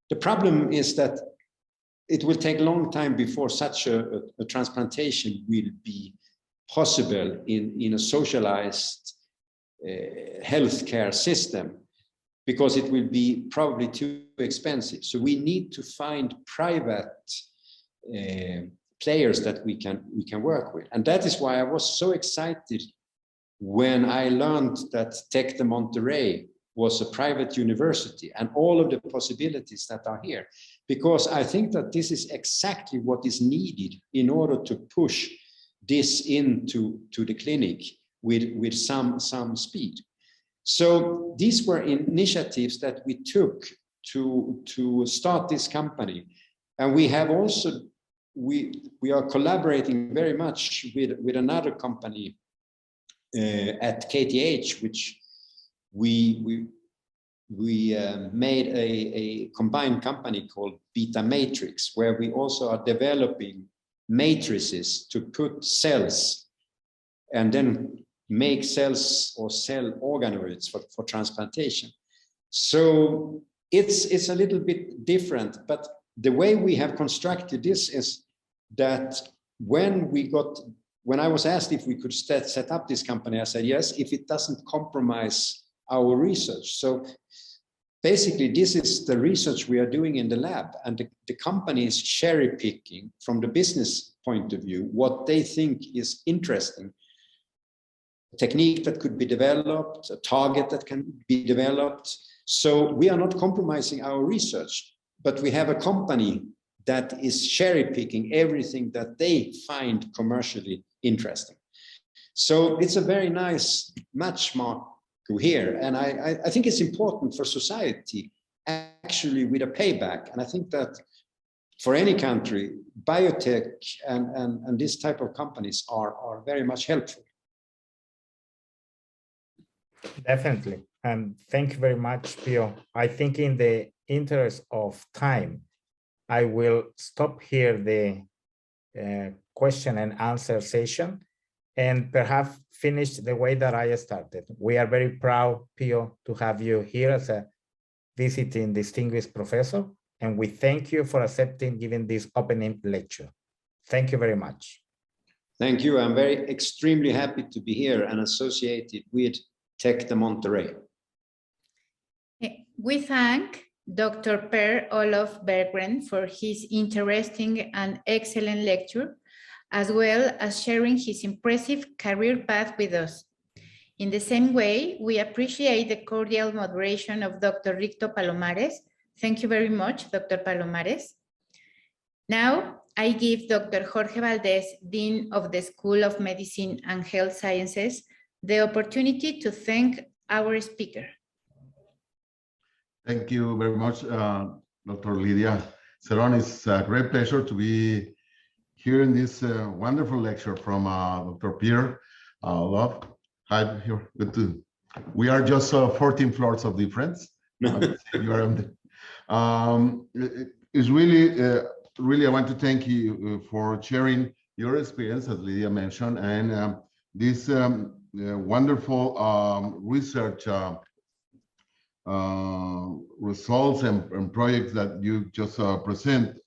[SPEAKER 4] the problem is that it will take a long time before such a transplantation will be possible in a socialized healthcare system, because it will be probably too expensive. So we need to find private players that we can work with. And that is why I was so excited when I learned that Tec de Monterrey was a private university and all of the possibilities that are here, because I think that this is exactly what is needed in order to push this into the clinic with some speed. So these were initiatives that we took to start this company. And we have also, we are collaborating very much with another company at KTH, which we made a combined company called Beta Matrix, where we also are developing matrices to put cells and then make cells or cell organoids for transplantation. So it's a little bit different, but the way we have constructed this is that when I was asked if we could set up this company, I said yes, if it doesn't compromise our research. So basically, this is the research we are doing in the lab, and the company is cherry picking from the business point of view what they think is interesting. A technique that could be developed, a target that can be developed. So we are not compromising our research, but we have a company that is cherry picking everything that they find commercially interesting. So it's a very nice match, Mark, here. And I think it's important for society actually with a payback. And I think that for any country, biotech and this type of companies are very much helpful.
[SPEAKER 3] Definitely. And thank you very much, Pio. I think in the interest of time, I will stop here the question and answer session and perhaps finish the way that I started. We are very proud, Pio, to have you here as a visiting distinguished professor, and we thank you for accepting giving this opening lecture. Thank you very much.
[SPEAKER 4] Thank you. I'm extremely happy to be here and associated with Tec de Monterrey.
[SPEAKER 2] We thank Dr. Per Olof Berggren for his interesting and excellent lecture, as well as sharing his impressive career path with us. In the same way, we appreciate the cordial moderation of Dr. Ricto Palomares. Thank you very much, Dr. Palomares. Now, I give Dr. Jorge Valdez, Dean of the School of Medicine and Health Sciences, the opportunity to thank our speaker.
[SPEAKER 5] Thank you very much, Dr. Lydia Cerón. It's a great pleasure to be here in this wonderful lecture from Dr. Pierre Olof. Hi, here. Good to. We are just 14 floors of difference. You are on the, it's really, I want to thank you for sharing your experience, as Lydia mentioned, and this wonderful research results and projects that you just present.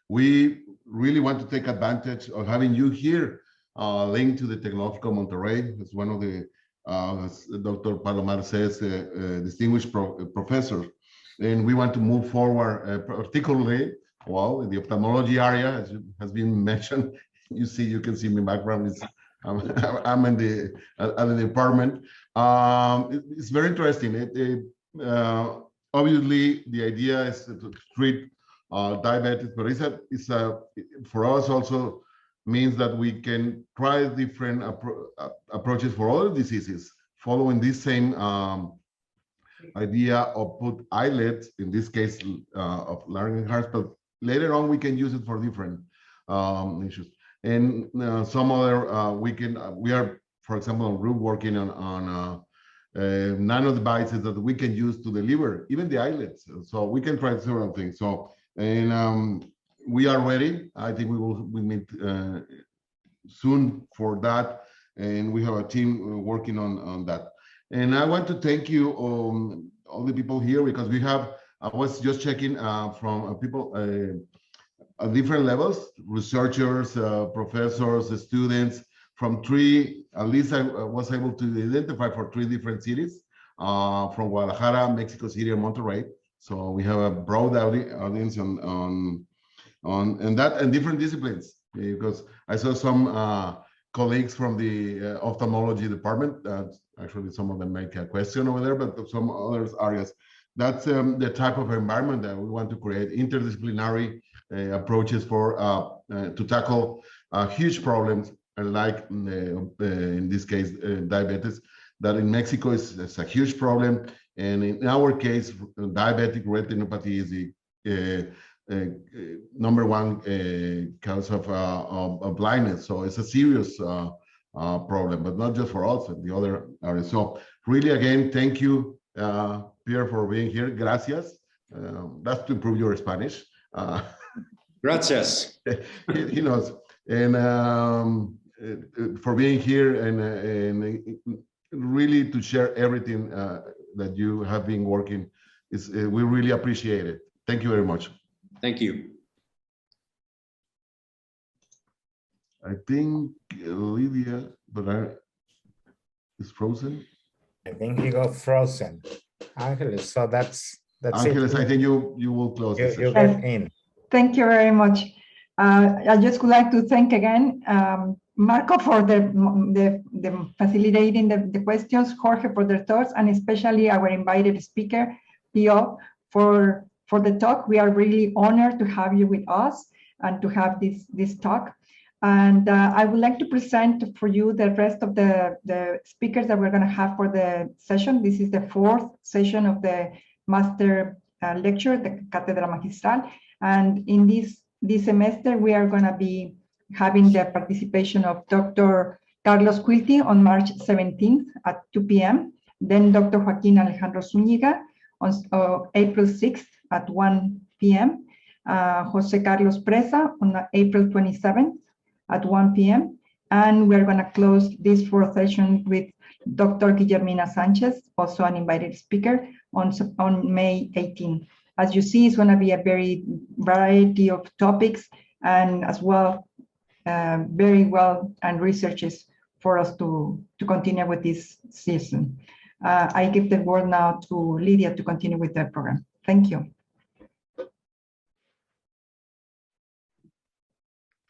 [SPEAKER 5] We really want to take advantage of having you here, linked to the Tecnológico Monterrey. It's one of the, as Dr. Palomar says, distinguished professors. And we want to move forward, particularly, well, in the ophthalmology area, as has been mentioned. You can see my background is I'm in the department. It's very interesting. Obviously, the idea is to treat diabetes, but for us also means that we can try different approaches for other diseases, following this same idea of put islets, in this case of laryngeal hearts, but later on we can use it for different issues. And some other, we are, for example, working on nano devices that we can use to deliver even the islets. So we can try several things. So, and we are ready. I think we meet soon for that. And we have a team working on that. And I want to thank you, all the people here, because I was just checking from people at different levels, researchers, professors, students from at least I was able to identify for 3 different cities, from Guadalajara, Mexico City, and Monterrey. So we have a broad audience on that, and different disciplines, because I saw some colleagues from the ophthalmology department. Actually, some of them make a question over there, but some other areas. That's the type of environment that we want to create, interdisciplinary approaches to tackle huge problems, like in this case, diabetes, that in Mexico is a huge problem. And in our case, diabetic retinopathy is the #1 cause of blindness. So it's a serious problem, but not just for us, but the other areas. So really, again, thank you, Pierre, for being here. Gracias. That's to improve your Spanish.
[SPEAKER 4] Gracias.
[SPEAKER 5] He knows. And for being here and really to share everything that you have been working. We really appreciate it. Thank you very much.
[SPEAKER 4] Thank you.
[SPEAKER 5] I think Lydia, but is frozen.
[SPEAKER 3] I think he got frozen. Angeles, so that's
[SPEAKER 5] Angeles,
[SPEAKER 3] it.
[SPEAKER 5] I think you will close the
[SPEAKER 3] You
[SPEAKER 5] session.
[SPEAKER 3] get in.
[SPEAKER 6] Thank you very much. I just would like to thank again Marco for the facilitating the questions, Jorge for their thoughts, and especially our invited speaker, Pio, for the talk. We are really honored to have you with us and to have this talk. And I would like to present for you the rest of the speakers that we're going to have for the session. This is the fourth session of the master lecture, the Cátedra Magistral. And in this semester, we are going to be having the participation of Dr. Carlos Quilty on March 17th at 2 p.m. Then Dr. Joaquín Alejandro Zúñiga on April 6th at 1 p.m. Jose Carlos Presa on April 27th at 1 p.m. And we're going to close this fourth session with Dr. Guillermina Sanchez, also an invited speaker, on May 18th. As you see, it's going to be a very variety of topics and as well, very well and researches for us to continue with this season. I give the word now to Lydia to continue with the program. Thank you.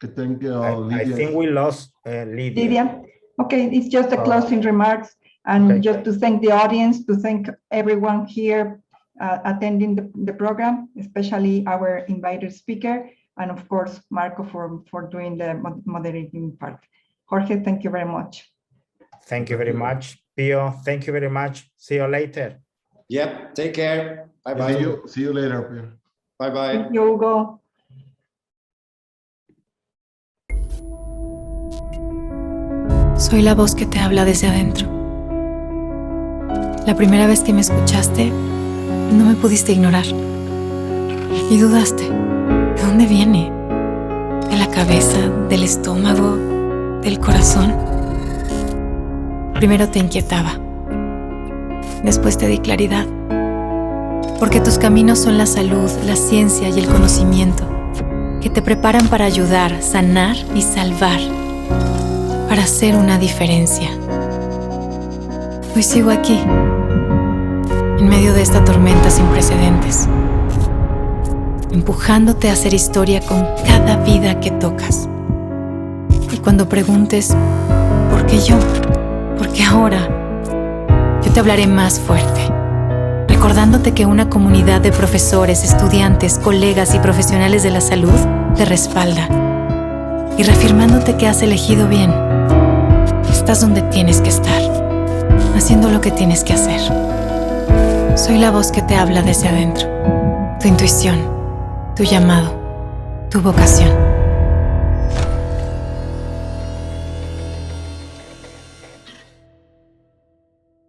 [SPEAKER 5] Thank you, Lydia.
[SPEAKER 3] I think we lost Lydia.
[SPEAKER 6] Lydia, okay, it's just the closing remarks and
[SPEAKER 3] okay.
[SPEAKER 6] Just to thank the audience, to thank everyone here attending the program, especially our invited speaker, and of course, Marco for doing the moderating part. Jorge, thank you very much.
[SPEAKER 3] Thank you very much. Pio, thank you very much. See you later.
[SPEAKER 4] Yep, take care. Bye-bye.
[SPEAKER 5] See you later, Pierre.
[SPEAKER 4] Bye-bye.
[SPEAKER 6] Thank you, Hugo.
[SPEAKER 7] Soy la voz que te habla desde adentro. La primera vez que me escuchaste, no me pudiste ignorar. Y dudaste, ¿de dónde viene? ¿De la cabeza, del estómago, del corazón? Primero te inquietaba. Después te di claridad. Porque tus caminos son la salud, la ciencia y el conocimiento, que te preparan para ayudar, sanar y salvar, para hacer una diferencia. Hoy sigo aquí, en medio de esta tormenta sin precedentes, empujándote a hacer historia con cada vida que tocas. Y cuando preguntes, ¿por qué yo? ¿Por qué ahora? Yo te hablaré más fuerte, recordándote que una comunidad de profesores, estudiantes, colegas y profesionales de la salud te respalda y reafirmándote que has elegido bien. Estás donde tienes que estar, haciendo lo que tienes que hacer. Soy la voz que te habla desde adentro, tu intuición, tu llamado, tu vocación.